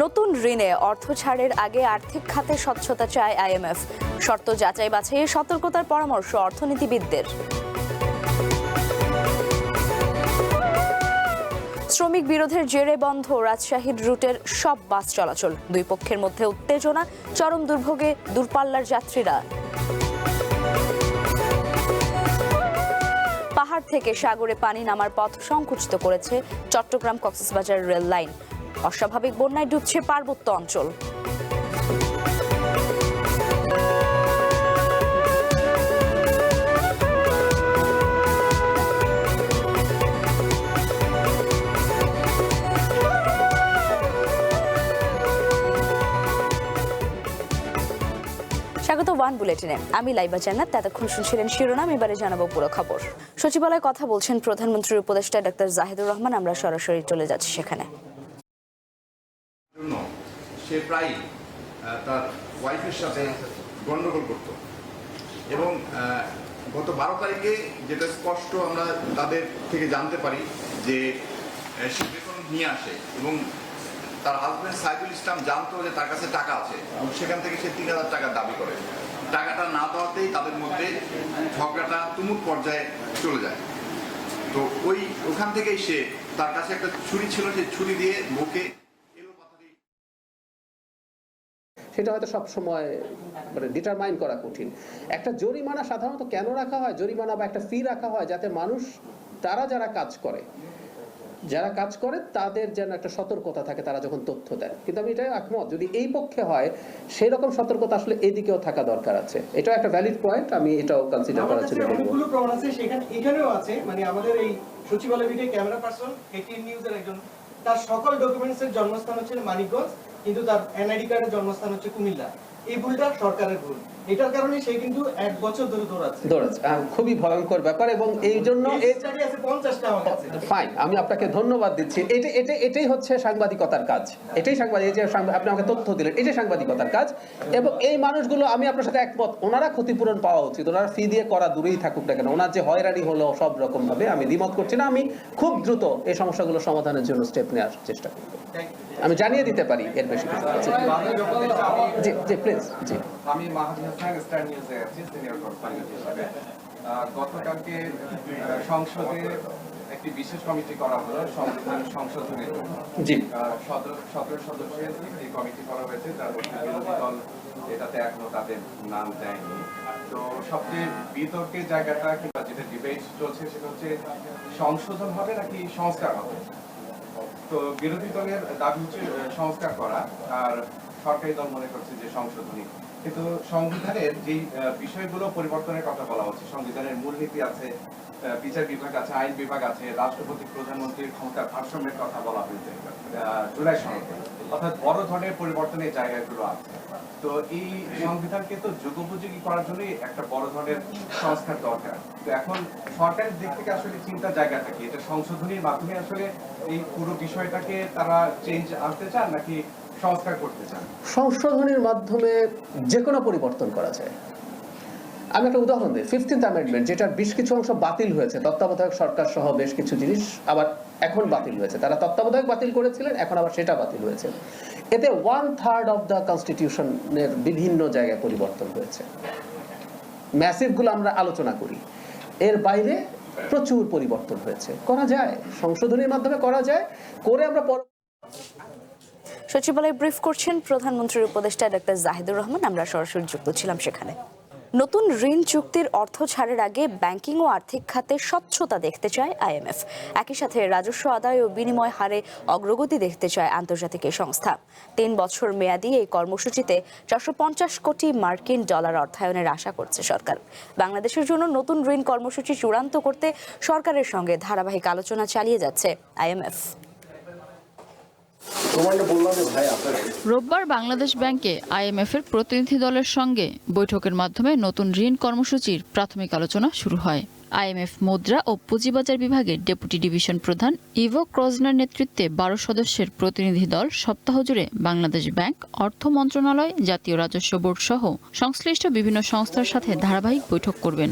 নতুন ঋণে অর্থ ছাড়ের আগে আর্থিক খাতে স্বচ্ছতা চায় আইএমএফ। শর্ত যাচাই বাছাইয়ে সতর্কতার পরামর্শ অর্থনীতিবিদদের। শ্রমিক বিরোধের জেরে বন্ধ রাজশাহীর রুটের সব বাস চলাচল। দুই পক্ষের মধ্যে উত্তেজনা, চরম দুর্ভোগে দূরপাল্লার যাত্রীরা। পাহাড় থেকে সাগরে পানি নামার পথ সংকুচিত করেছে চট্টগ্রাম কক্সবাজার রেল লাইন। অস্বাভাবিক বন্যায় ডুবছে পার্বত্য অঞ্চল। স্বাগত ওয়ান বুলেটিনে। আমি লাইবা জান্নাত। এতক্ষণ শুনছিলেন শিরোনাম, এবারে জানাবো পুরো খবর। সচিবালয়ে কথা বলছেন প্রধানমন্ত্রীর উপদেষ্টা ডক্টর জাহিদুর রহমান। আমরা সরাসরি চলে যাচ্ছি সেখানে। সে প্রায় তার ওয়াইফের সাথে গন্ডগোল করত এবং গত 12 তারিখে যেটা স্পষ্ট আমরা তাদের থেকে জানতে পারি যে সে বেতন নিয়ে আসে এবং তার হাজব্যান্ড সাইফুল ইসলাম জানতো যে তার কাছে টাকা আছে এবং সেখান থেকে সে 3000 টাকা দাবি করে। টাকাটা না দেওয়াতেই তাদের মধ্যে ঝগড়াটা তুমুল পর্যায়ে চলে যায়। তো ওখান থেকেই সে তার কাছে একটা ছুরি ছিল, সেই ছুরি দিয়ে বুকে সেটা হয়তো সবসময় মানে ডিটারমাইন করা কঠিন। একটা জরিমানা সাধারণত কেন রাখা হয়, জরিমানা বা একটা ফি রাখা হয় যাতে মানুষ যারা কাজ করে তাদের যেন একটা সতর্কতা থাকে তারা যখন তথ্য দেয়। কিন্তু আমি এটাই একমত, যদি এই পক্ষে হয় সেই রকম সতর্কতা আসলে এদিকেও থাকা দরকার আছে। এটা একটা ভ্যালিড পয়েন্ট, আমি এটাও কনসিডার করার জন্য বলবো। অনেকগুলো প্রমাণ আছে এখানেও আছে, মানে আমাদের এই সচিবালয় ভিডিও ক্যামেরা পারসন এটিএন নিউজের একজন, তার সকল ডকুমেন্টসের জন্মস্থান হচ্ছে মানিকগঞ্জ, কিন্তু তার এনআইডি কার্ডের জন্মস্থান হচ্ছে কুমিল্লা। এই ভুলটা সরকারের ভুল, এটার কারণে সে কিন্তু 1 বছর ধরে দৌড়াচ্ছে। খুবই ভয়ঙ্কর ব্যাপার এবং এই জন্য ফাইন, আমি আপনাকে ধন্যবাদ দিচ্ছি। এটাই হচ্ছে সাংবাদিকতার কাজ। এটাই আপনি আমাকে তথ্য দিলেন, এটাই সাংবাদিকতার কাজ। এবং এই মানুষগুলো, আমি আপনার সাথে একমত, ওনারা ক্ষতিপূরণ পাওয়া উচিত। ওনারা ফি দিয়ে করা দূরেই থাকুক না কেন, ওনার যে হয়রানি হলো সব রকম ভাবে আমি দ্বিমত করছি না। আমি খুব দ্রুত এই সমস্যাগুলো সমাধানের জন্য স্টেপ নেওয়ার চেষ্টা করব। আমি জানিয়ে দিতে পারি এর বেশি কিছু। জি প্লিজ। জি, আমি মাহাদি হাসান, স্টার নিউজে আছি সিনিয়র করেসপন্ডেন্ট হিসেবে। গতকালকে সংসদে একটি বিশেষ কমিটি করা হলো সংবিধান সংশোধনের জন্য। জি, 17 সদস্যের একটি কমিটি করা হয়েছে, তার মধ্যে বিরোধী দল এটাতে এখনো তাদের নাম দেয়নি। তো সবচেয়ে বিতর্কের জায়গাটা কিংবা যেটা ডিবেট চলছে সেটা হচ্ছে সংশোধন হবে নাকি সংস্কার হবে। তো বিরোধী দলের দাবি হচ্ছে সংস্কার করা, আর সরকারি দল মনে করছে যে সংশোধনী। কিন্তু সংবিধানের যে বিষয়গুলো পরিবর্তনের কথা বলা হচ্ছে, সংবিধানের মূলনীতি আছে, বিচার বিভাগ আছে, আইন বিভাগ আছে, রাষ্ট্রপতি প্রধানমন্ত্রীর ক্ষমতার ভারসাম্যের কথা বলা হয়েছে জুলাই সনদে, অর্থাৎ বড় ধরনের পরিবর্তনের জায়গাগুলো আছে। তো এই সংবিধানকে তো যুগোপযোগী করার জন্যই একটা বড় ধরনের সংস্কার দরকার। তো এখন সরকারের দিক থেকে আসলে চিন্তার জায়গাটা কি, এটা সংশোধনীর মাধ্যমে আসলে এই পুরো বিষয়টাকে তারা চেঞ্জ আনতে চান নাকি সংস্কার করতে চান? সংশোধনীর মাধ্যমে যে কোনো পরিবর্তন করা যায়। আমি একটা উদাহরণ দিই, 15th অ্যামেন্ডমেন্ট, যেটার বেশ কিছু অংশ বাতিল হয়েছে, তত্ত্বাবধায়ক সরকার সহ বেশ কিছু জিনিস আবার এখন বাতিল হয়েছে। তারা তত্ত্বাবধায়ক বাতিল করেছিলেন, এখন আবার সেটা বাতিল হয়েছে। এতে 1/3 অফ দ্য কনস্টিটিউশনের বিভিন্ন জায়গায় পরিবর্তন হয়েছে। ম্যাসিভগুলো আমরা আলোচনা করি, এর বাইরে প্রচুর পরিবর্তন হয়েছে। করা যায়, সংশোধনীর মাধ্যমে করা যায়, করে আমরা সচিবালয়ে ব্রিফ করছেন প্রধানমন্ত্রীর উপদেষ্টা ডক্টর জাহিদুর রহমান। আমরা সরাসরি যুক্ত ছিলাম সেখানে। নতুন ঋণ চুক্তির অর্থ ছাড়ের আগে ব্যাংকিং ও আর্থিক খাতে স্বচ্ছতা দেখতে চায় আইএমএফ। একই সাথে রাজস্ব আদায় ও বিনিময় হারে অগ্রগতি দেখতে চায় আন্তর্জাতিক এই সংস্থা। 3 বছর মেয়াদী এই কর্মসূচিতে 450 কোটি মার্কিন ডলার অর্থায়নের আশা করছে সরকার। বাংলাদেশের জন্য নতুন ঋণ কর্মসূচি চূড়ান্ত করতে সরকারের সঙ্গে ধারাবাহিক আলোচনা চালিয়ে যাচ্ছে আইএমএফ। রোববার বাংলাদেশ ব্যাংকে আইএমএফের প্রতিনিধি দলের সঙ্গে বৈঠকের মাধ্যমে নতুন ঋণ কর্মসূচির প্রাথমিক আলোচনা শুরু হয়। আইএমএফ মুদ্রা ও পুঁজিবাজার বিভাগের ডেপুটি ডিভিশন প্রধান ইভো ক্রজনার নেতৃত্বে 12 সদস্যের প্রতিনিধি দল সপ্তাহ জুড়ে বাংলাদেশ ব্যাংক, অর্থ মন্ত্রণালয়, জাতীয় রাজস্ব বোর্ড সহ সংশ্লিষ্ট বিভিন্ন সংস্থার সাথে ধারাবাহিক বৈঠক করবেন।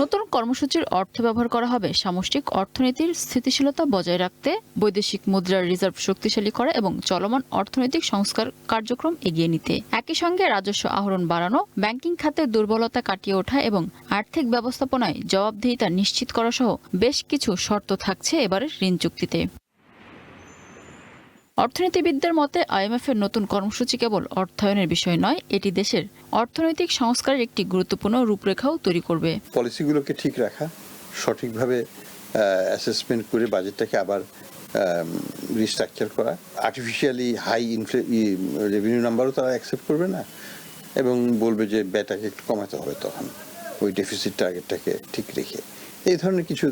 নতুন কর্মসূচির অর্থ ব্যবহার করা হবে সামষ্টিক অর্থনীতির স্থিতিশীলতা বজায় রাখতে, বৈদেশিক মুদ্রার রিজার্ভ শক্তিশালী করা এবং চলমান অর্থনৈতিক সংস্কার কার্যক্রম এগিয়ে নিতে। একই সঙ্গে রাজস্ব আহরণ বাড়ানো, ব্যাংকিং খাতের দুর্বলতা কাটিয়ে ওঠা এবং আর্থিক ব্যবস্থাপনায় জবাবদিহিতা নিশ্চিত করা সহ বেশ কিছু শর্ত থাকছে এবারের ঋণ চুক্তিতে। অর্থনীতিবিদদের মতে আইএমএফ এর নতুন কর্মসূচি কেবল অর্থায়নের বিষয় নয়, এটি দেশের অর্থনৈতিক সংস্কারের একটি গুরুত্বপূর্ণ রূপরেখাও তৈরি করবে। পলিসিগুলোকে ঠিক রাখা, সঠিকভাবে অ্যাসেসমেন্ট করে বাজেটটাকে আবার রিস্ট্রাকচার করা, আর্টিফিশিয়ালি হাই রেভিনিউ নাম্বারও তারা অ্যাকসেপ্ট করবে না এবং বলবে যে ব্যয়টাকে একটু কমাতে হবে, তখন ওই ডেফিসিট টার্গেটটাকে ঠিক রেখে এই ধরনের কিছু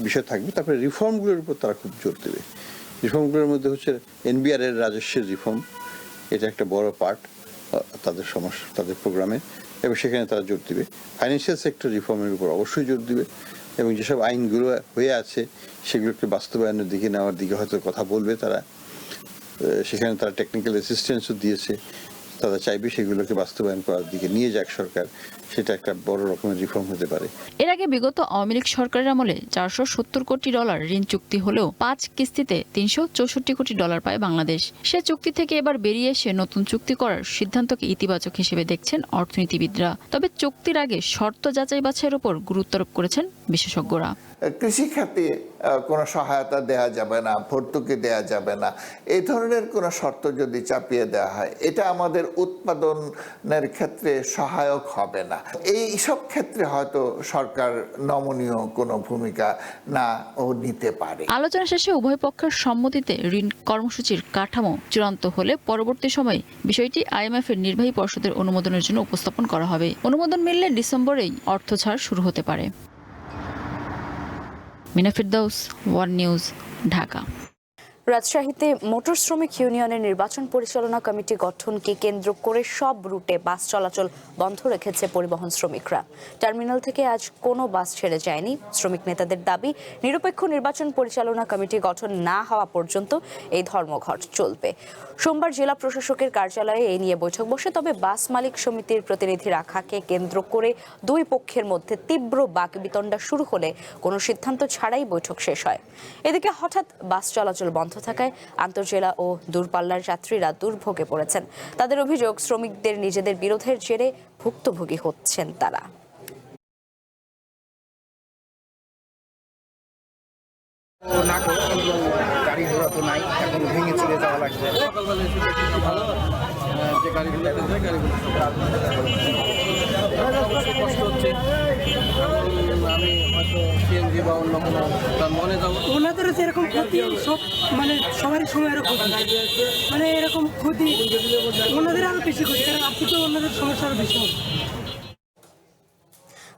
বিষয় থাকবে। তারপরে রিফর্মগুলোর উপর তারা খুব জোর দেবে। রিফর্মগুলোর মধ্যে হচ্ছে এনবিআর এর রাজস্বের রিফর্ম, এটা একটা বড় পার্ট তাদের সমস্যা, তাদের প্রোগ্রামে, এবং সেখানে তারা জোর দিবে। ফাইন্যান্সিয়াল সেক্টর রিফর্মের উপর অবশ্যই জোর দিবে এবং যেসব আইনগুলো হয়ে আছে সেগুলোকে বাস্তবায়নের দিকে নেওয়ার দিকে হয়তো কথা বলবে তারা। সেখানে তারা টেকনিক্যাল অ্যাসিস্ট্যান্সও দিয়েছে, তারা চাইবে সেগুলোকে বাস্তবায়ন করার দিকে নিয়ে যাক সরকার, সেটা একটা বড় রকমের রিফর্ম হতে পারে। এর আগে বিগত আওয়ামী লীগ সরকারের আমলে $470 কোটি ঋণ চুক্তি হলেও 5 কিস্তিতে $364 কোটি পায় বাংলাদেশ। সে চুক্তি থেকে এবার বেরিয়ে এসে নতুন চুক্তি করার সিদ্ধান্তকে ইতিবাচক হিসেবে দেখছেন অর্থনীতিবিদরা। তবে চুক্তির আগে শর্ত যাচাই বাছাইয়ের উপর গুরুত্ব আরোপ করেছেন বিশেষজ্ঞরা। কৃষি খাতে কোনো সহায়তা দেয়া যাবে না, ভর্তুকি দেয়া যাবে না, এই ধরনের কোনো শর্ত যদি চাপিয়ে দেওয়া হয়, এটা আমাদের উৎপাদনের ক্ষেত্রে সহায়ক হবে না। এই সব ক্ষেত্রে হয়তো সরকার নমনীয় কোনো ভূমিকা না ও নিতে পারে। আলোচনা শেষে উভয় পক্ষের সম্মতিতে ঋণ কর্মসূচির কাঠামো চূড়ান্ত হলে পরবর্তী সময়ে বিষয়টি আইএমএফ এর নির্বাহী পর্ষদের অনুমোদনের জন্য উপস্থাপন করা হবে। অনুমোদন মিললে ডিসেম্বরেই অর্থ ছাড় শুরু হতে পারে। Mina Firdous, one news, Dhaka. রাজশাহীতে মোটর শ্রমিক ইউনিয়নের নির্বাচন পরিচালনা কমিটি গঠনকে কেন্দ্র করে সব রুটে বাস চলাচল বন্ধ রেখেছে পরিবহন শ্রমিকরা। টার্মিনাল থেকে আজ কোনো বাস ছেড়ে যায়নি। শ্রমিক নেতাদের দাবি, নিরপেক্ষ নির্বাচন পরিচালনা কমিটি গঠন না হওয়া পর্যন্ত এই ধর্মঘট চলবে। সোমবার জেলা প্রশাসকের কার্যালয়ে এই নিয়ে বৈঠক বসে, তবে বাস মালিক সমিতির প্রতিনিধি রাখাকে কেন্দ্র করে দুই পক্ষের মধ্যে তীব্র বাকবিতণ্ডা শুরু হলে কোনো সিদ্ধান্ত ছাড়াই বৈঠক শেষ হয়। এদিকে হঠাৎ বাস চলাচল বন্ধ থাকায় আন্তঃজেলা ও দূরপাল্লার যাত্রীরা দুর্ভোগে পড়েছেন। তাদের অভিযোগ, শ্রমিকদের নিজেদের বিরোধের জেরে ভুক্তভোগী হচ্ছেন তারা। গাড়ি ঘোড়া তো নাই, এখন ভেঙে চলে যাওয়া লাগবে। যে গাড়িগুলো কষ্ট হচ্ছে, আমি হয়তো সিএনজি বা অন্য কোনো মনে যাবো। ওনাদেরও যেরকম ক্ষতি সব মানে সবারই সময়েরও ক্ষতি, মানে এরকম ক্ষতি ওনাদের আরো বেশি ক্ষতি, কারণ আপনি তো ওনাদের সমস্যা আরো বেশি হবে।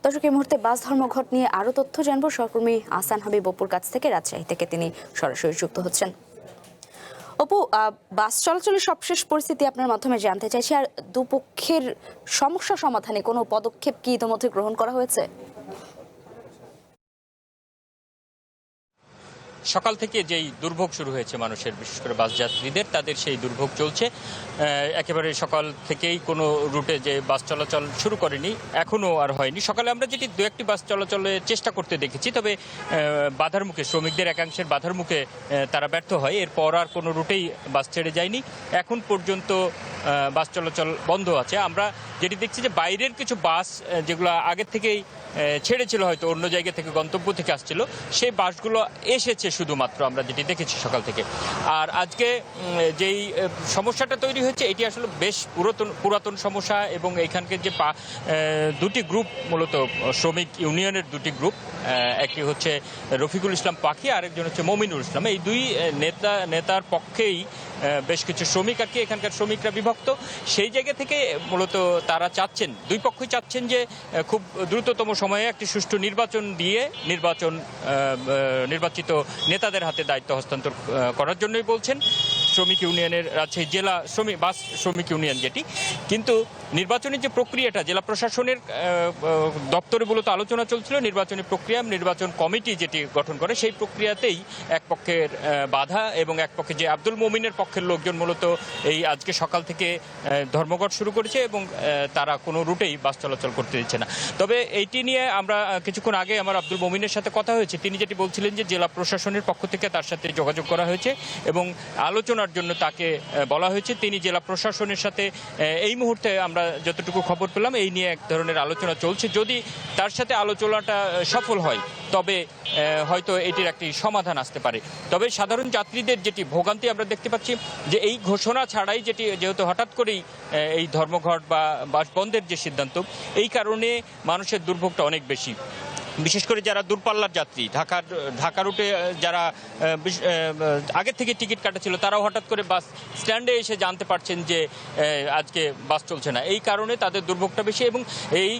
দর্শক, এই মুহূর্তে বাস ধর্মঘট নিয়ে আরো তথ্য জানবো সহকর্মী আহসান হাবিব অপুর কাছ থেকে। রাজশাহী থেকে তিনি সরাসরি যুক্ত হচ্ছেন। অপু, বাস চলাচলের সবশেষ পরিস্থিতি আপনার মাধ্যমে জানতে চাইছি, আর দুপক্ষের সমস্যা সমাধানে কোনো পদক্ষেপ কি ইতিমধ্যে গ্রহণ করা হয়েছে? সকাল থেকে যেই দুর্ভোগ শুরু হয়েছে মানুষের, বিশেষ করে বাস যাত্রীদের, তাদের সেই দুর্ভোগ চলছে। একেবারে সকাল থেকেই কোনো রুটে যে বাস চলাচল শুরু করেনি, এখনও আর হয়নি। সকালে আমরা যেটি দু একটি বাস চলাচলের চেষ্টা করতে দেখেছি, তবে বাধার মুখে, শ্রমিকদের একাংশের বাধার মুখে তারা ব্যর্থ হয়। এরপর আর কোনো রুটেই বাস ছেড়ে যায়নি। এখন পর্যন্ত বাস চলাচল বন্ধ আছে। আমরা যেটি দেখছি যে বাইরের কিছু বাস যেগুলো আগের থেকেই ছেড়েছিল, হয়তো অন্য জায়গা থেকে গন্তব্য থেকে আসছিল, সেই বাসগুলো এসেছে শুধুমাত্র, আমরা যেটি দেখেছি সকাল থেকে। আর আজকে যেই সমস্যাটা তৈরি হয়েছে, এটি আসলে বেশ পুরাতন সমস্যা, এবং এইখানকার যে দুটি গ্রুপ, মূলত শ্রমিক ইউনিয়নের দুটি গ্রুপ, একটি হচ্ছে রফিকুল ইসলাম পাখি, আরেকজন হচ্ছে মমিনুল ইসলাম। এই দুই নেতার পক্ষেই বেশ কিছু শ্রমিক আর কি, এখানকার শ্রমিকরা বিভক্ত। সেই জায়গা থেকে মূলত তারা চাচ্ছেন, দুই পক্ষই চাচ্ছেন যে খুব দ্রুততম সময়ে একটি সুষ্ঠু নির্বাচন দিয়ে নির্বাচিত নেতাদের হাতে দায়িত্ব হস্তান্তর করার জন্যই বলছেন। শ্রমিক ইউনিয়নের রাজশাহী জেলা বাস শ্রমিক ইউনিয়ন যেটি, কিন্তু নির্বাচনের যে প্রক্রিয়াটা জেলা প্রশাসনের দপ্তরে মূলত আলোচনা চলছিল, নির্বাচনী প্রক্রিয়া, নির্বাচন কমিটি যেটি গঠন করে সেই প্রক্রিয়াতেই এক পক্ষের বাধা এবং এক পক্ষে যে আব্দুল মোমিনের পক্ষের লোকজন মূলত এই আজকে সকাল থেকে ধর্মঘট শুরু করেছে এবং তারা কোনো রুটেই বাস চলাচল করতে দিচ্ছে না। তবে এইটি নিয়ে আমরা কিছুক্ষণ আগে আমার আব্দুল মোমিনের সাথে কথা হয়েছে, তিনি যেটি বলছিলেন যে জেলা প্রশাসনের পক্ষ থেকে তার সাথে যোগাযোগ করা হয়েছে এবং আলোচনার জন্য তাকে বলা হয়েছে। তিনি জেলা প্রশাসনের সাথে এই মুহূর্তে আমরা যতটুকু খবর পেলাম এই নিয়ে এক ধরনের আলোচনা চলছে। যদি তার সাথে আলোচনাটা সফল হয় তবে হয়তো এটির একটি সমাধান আসতে পারে। তবে সাধারণ যাত্রীদের যেটি ভোগান্তি আমরা দেখতে পাচ্ছি যে এই ঘোষণা ছাড়াই যেহেতু হঠাৎ করেই এই ধর্মঘট বা বাস বন্ধের যে সিদ্ধান্ত, এই কারণে মানুষের দুর্ভোগটা অনেক বেশি। বিশেষ করে যারা দূরপাল্লার যাত্রী, ঢাকা রুটে যারা আগের থেকে টিকিট কাটা ছিল, তারাও হঠাৎ করে বাস স্ট্যান্ডে এসে জানতে পারছেন যে আজকে বাস চলছে না। এই কারণে তাদের দুর্ভোগটা বেশি এবং এই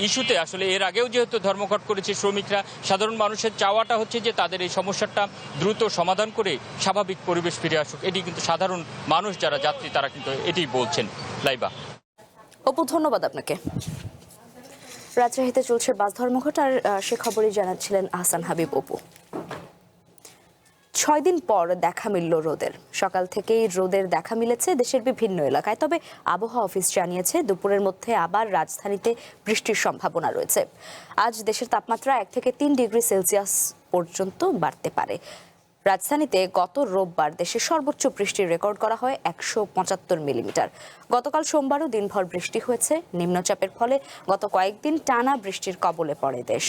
ইস্যুতে আসলে এর আগেও যেহেতু ধর্মঘট করেছে শ্রমিকরা, সাধারণ মানুষের চাওয়াটা হচ্ছে যে তাদের এই সমস্যাটা দ্রুত সমাধান করে স্বাভাবিক পরিবেশ ফিরে আসুক। এটি কিন্তু সাধারণ মানুষ যারা যাত্রী তারা কিন্তু এটি বলছেন। লাইবা। অপু, ধন্যবাদ আপনাকে। রাজশাহীতে চলছে বাস ধর্মঘট, আর সে খবরই জানাচ্ছিলেন আহসান হাবিব অপু। 6 দিন পর দেখা মিলল রোদের। সকাল থেকেই রোদের দেখা মিলেছে দেশের বিভিন্ন এলাকায়, তবে আবহাওয়া অফিস জানিয়েছে দুপুরের মধ্যে আবার রাজধানীতে বৃষ্টির সম্ভাবনা রয়েছে। আজ দেশের তাপমাত্রা 1 থেকে 3 ডিগ্রি সেলসিয়াস পর্যন্ত বাড়তে পারে। রাজধানীতে গত রোববার দেশের সর্বোচ্চ বৃষ্টির রেকর্ড করা হয় 175 মিলিমিটার। গতকাল সোমবারও দিনভর বৃষ্টি হয়েছে। নিম্নচাপের ফলে গত কয়েকদিন টানা বৃষ্টির কবলে পড়ে দেশ।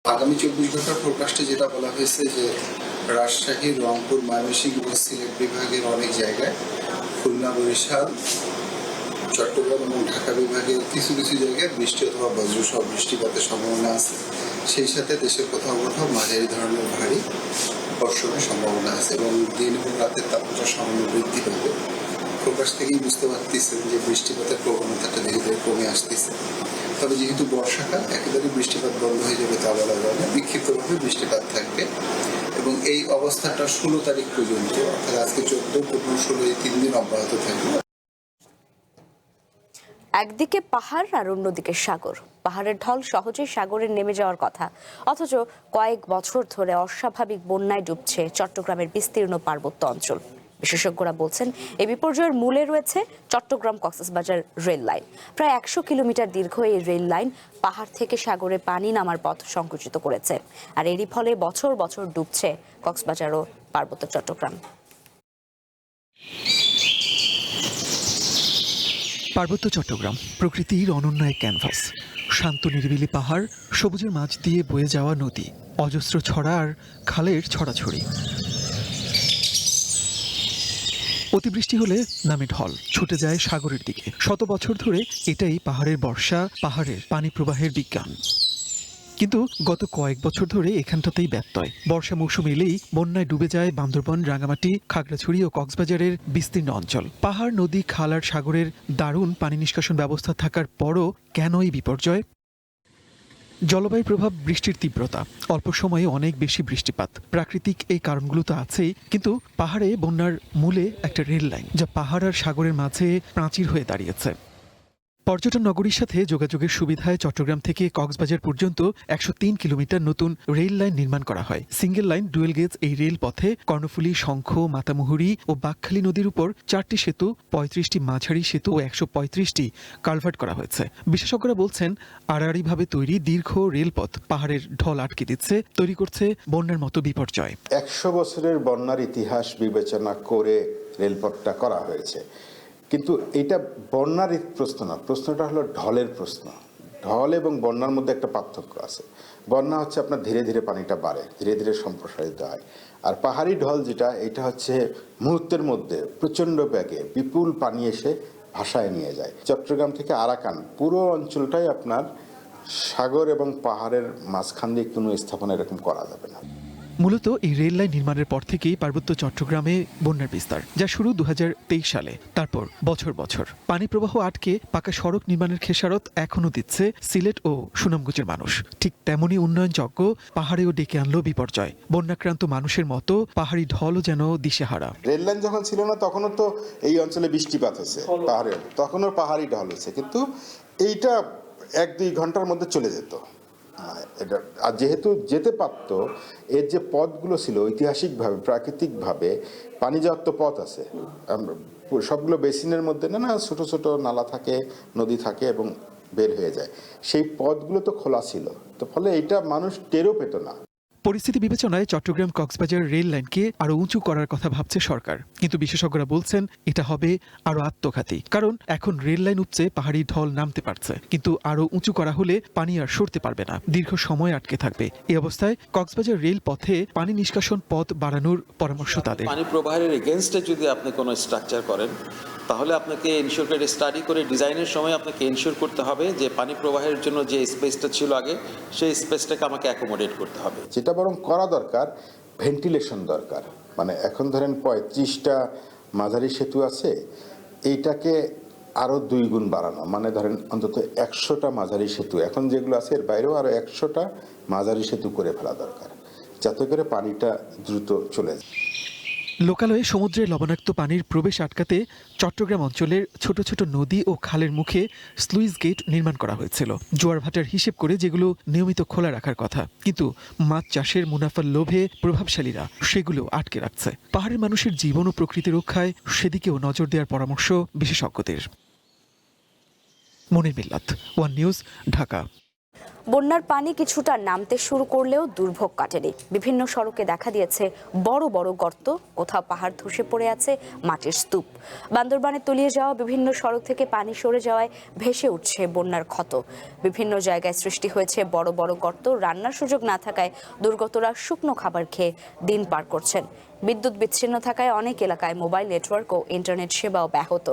আগামী 24 ঘন্টার ফোরকাস্টে যেটা বলা হয়েছে যে রাজশাহী, রংপুর, ময়মনসিংহ এবং সিলেট বিভাগের অনেক জায়গায়, খুলনা, বরিশাল, চট্টগ্রাম এবং ঢাকা বিভাগের কিছু কিছু জায়গায় বৃষ্টি অথবা বজ্রসহ বৃষ্টিপাতের সম্ভাবনা আছে। সেই সাথে দেশের কোথাও কোথাও মাঝারি ধরনের ভারী বর্ষণের সম্ভাবনা আছে এবং দিন এবং রাতের তাপমাত্রা সামান্য বৃদ্ধি পাবে। প্রকাশ থেকেই বুঝতে পারতেছেন যে বৃষ্টিপাতের প্রবণতাটা ধীরে ধীরে কমে আসতেছে। তবে যেহেতু বর্ষাকাল, একেবারে বৃষ্টিপাত বন্ধ হয়ে যাবে তা বলা যায় না, বিক্ষিপ্তভাবে বৃষ্টিপাত থাকবে এবং এই অবস্থাটা 16 তারিখ পর্যন্ত, অর্থাৎ আজকে 14, 15, 16 এই 3 দিন অব্যাহত থাকবে। একদিকে পাহাড় আর অন্যদিকে সাগর। পাহাড়ের ঢল সহজেই সাগরে নেমে যাওয়ার কথা, অথচ কয়েক বছর ধরে অস্বাভাবিক বন্যায় ডুবছে চট্টগ্রামের বিস্তীর্ণ পার্বত্য অঞ্চল। বিশেষজ্ঞরা বলছেন এই বিপর্যয়ের মূলে রয়েছে চট্টগ্রাম কক্সবাজার রেল লাইন। প্রায় 100 কিলোমিটার দীর্ঘ এই রেল লাইন পাহাড় থেকে সাগরে পানি নামার পথ সংকুচিত করেছে, আর এরই ফলে বছর বছর ডুবছে কক্সবাজার ও পার্বত্য চট্টগ্রাম। পার্বত্য চট্টগ্রাম প্রকৃতির অনন্য এক ক্যানভাস। শান্ত নিরিবিলি পাহাড়, সবুজের মাঝ দিয়ে বয়ে যাওয়া নদী, অজস্র ছড়া আর খালের ছড়াছড়ি। অতিবৃষ্টি হলে নামে ঢল, ছুটে যায় সাগরের দিকে। শত বছর ধরে এটাই পাহাড়ের বর্ষা, পাহাড়ের পানি প্রবাহের বিজ্ঞান। কিন্তু গত কয়েক বছর ধরে এখানটাতেই ব্যত্যয়। বর্ষা মৌসুম এলেই বন্যায় ডুবে যায় বান্দরবান, রাঙামাটি, খাগড়াছড়ি ও কক্সবাজারের বিস্তীর্ণ অঞ্চল। পাহাড়, নদী, খাল আর সাগরের দারুণ পানি নিষ্কাশন ব্যবস্থা থাকার পরও কেন এই বিপর্যয়? জলবায়ু প্রভাব, বৃষ্টির তীব্রতা, অল্প সময়ে অনেক বেশি বৃষ্টিপাত, প্রাকৃতিক এই কারণগুলো তো আছেই, কিন্তু পাহাড়ে বন্যার মূলে একটা রেল লাইন, যা পাহাড় আর সাগরের মাঝে প্রাচীর হয়ে দাঁড়িয়েছে। পর্যটন নগরীর সাথে যোগাযোগের সুবিধায় চট্টগ্রাম থেকে কক্সবাজার পর্যন্ত 103 কিলোমিটার নতুন রেল লাইন নির্মাণ করা হয়। সিঙ্গেল লাইন ডুয়েল গেজ এই রেল পথে কর্ণফুলী, শঙ্খ, মাতামুহুরী ও বাকখালী নদীর উপর 4টি সেতু, 35টি মাঝারি সেতু ও 135টি কালভার্ট করা হয়েছে। বিশেষজ্ঞরা বলছেন আড়াআড়িভাবে তৈরি দীর্ঘ রেলপথ পাহাড়ের ঢল আটকে দিচ্ছে, তৈরি করছে বন্যার মতো বিপর্যয়। 100 বছরের বন্যার ইতিহাস বিবেচনা করে রেলপথটা করা হয়েছে, কিন্তু এটা বন্যার প্রশ্ন না, প্রশ্নটা হলো ঢলের প্রশ্ন। ঢল এবং বন্যার মধ্যে একটা পার্থক্য আছে। বন্যা হচ্ছে আপনার ধীরে ধীরে পানিটা বাড়ে, ধীরে ধীরে সম্প্রসারিত হয়, আর পাহাড়ি ঢল যেটা, এটা হচ্ছে মুহূর্তের মধ্যে প্রচণ্ড বেগে বিপুল পানি এসে ভাসায় নিয়ে যায়। চট্টগ্রাম থেকে আরাকান পুরো অঞ্চলটাই আপনার সাগর এবং পাহাড়ের মাঝখান দিয়ে কোনো স্থাপনা এরকম করা যাবে না। মূলত এই রেল লাইন নির্মাণের পর থেকেই পার্বত্য চট্টগ্রামে বন্যার বিস্তার, যা শুরু 2023 সালে। তারপর বছর বছর পানি প্রবাহ আটকে পাকা সড়ক নির্মাণের খেসারত এখনও দিচ্ছে সিলেট ও সুনামগঞ্জের মানুষ। ঠিক তেমনই উন্নয়নযজ্ঞ পাহাড়েও ডেকে আনলো বিপর্যয়। বন্যাক্রান্ত মানুষের মতো পাহাড়ি ঢলও যেন দিশেহারা। রেল লাইন যখন ছিল না তখনও তো এই অঞ্চলে বৃষ্টিপাত হয়েছে, পাহাড়ে তখনও পাহাড়ি ঢল হয়েছে, কিন্তু এইটা 1-2 ঘন্টার মধ্যে চলে যেত। এটা আর যেহেতু যেতে পারত, এর যে পথগুলো ছিল ঐতিহাসিকভাবে প্রাকৃতিকভাবে পানি যাওয়ার তো পথ আছে, সবগুলো বেসিনের মধ্যে না ছোট ছোট নালা থাকে, নদী থাকে এবং বের হয়ে যায়, সেই পথগুলো তো খোলা ছিল, তো ফলে এটা মানুষ টেরও পেত না। পরিস্থিতি বিবেচনায় চট্টগ্রাম কক্সবাজার রেল লাইনকে আরো উঁচু করার কথা ভাবছে সরকার, কিন্তু বিশেষজ্ঞরা বলছেন এটা হবে আরো আত্মঘাতী। কারণ এখন রেল লাইন উপচে পাহাড়ি ঢল নামতে পারছে, কিন্তু আরো উঁচু করা হলে পানি আর সরতে পারবে না, দীর্ঘ সময় আটকে থাকবে। এই অবস্থায় কক্সবাজার রেল পথে পানি নিষ্কাশন পথ বাড়ানোর পরামর্শ তাদের। পানি প্রবাহের এগেনস্টে যদি আপনি কোনো স্ট্রাকচার করেন, তাহলে আপনাকে এনশিওর করে স্টাডি করে ডিজাইনের সময় আপনাকে এনশিওর করতে হবে যে পানি প্রবাহের জন্য যে স্পেসটা ছিল আগে, সেই স্পেসটাকে আমাকে অ্যাকোমোডেট করতে হবে। যেটা বরং করা দরকার, ভেন্টিলেশন দরকার। মানে এখন ধরেন 35টা মাঝারি সেতু আছে, এইটাকে আরও 2 গুণ বাড়ানো, মানে ধরেন অন্তত 100টা মাঝারি সেতু, এখন যেগুলো আছে এর বাইরেও আরও 100টা মাঝারি সেতু করে ফেলা দরকার, যাতে করে পানিটা দ্রুত চলে যায়। লোকালয়ে সমুদ্রের লবণাক্ত পানির প্রবেশ আটকাতে চট্টগ্রাম অঞ্চলের ছোট ছোট নদী ও খালের মুখে স্লুইস গেট নির্মাণ করা হয়েছিল, জোয়ার ভাটার হিসেব করে, যেগুলো নিয়মিত খোলা রাখার কথা। কিন্তু মাছ চাষের মুনাফার লোভে প্রভাবশালীরা সেগুলো আটকে রাখছে। পাহাড়ের মানুষের জীবন ও প্রকৃতি রক্ষায় সেদিকেও নজর দেওয়ার পরামর্শ বিশেষজ্ঞদের। মনির মিল্লাত, ওয়ান নিউজ, ঢাকা। বন্যার পানি কিছুটা নামতে শুরু করলেও দুর্ভোগ কাটেনি। বিভিন্ন সড়কে দেখা দিয়েছে বড় বড় গর্ত, কোথাও পাহাড় ধসে পড়ে আছে মাটির স্তূপ। বান্দরবানে তলিয়ে যাওয়া বিভিন্ন সড়ক থেকে পানি সরে যাওয়ায় ভেসে উঠছে বন্যার ক্ষত। বিভিন্ন জায়গায় সৃষ্টি হয়েছে বড় বড় গর্ত। রান্নার সুযোগ না থাকায় দুর্গতরা শুকনো খাবার খেয়ে দিন পার করছেন। বিদ্যুৎ বিচ্ছিন্ন থাকায় অনেক এলাকায় মোবাইল নেটওয়ার্ক ও ইন্টারনেট সেবাও ব্যাহত।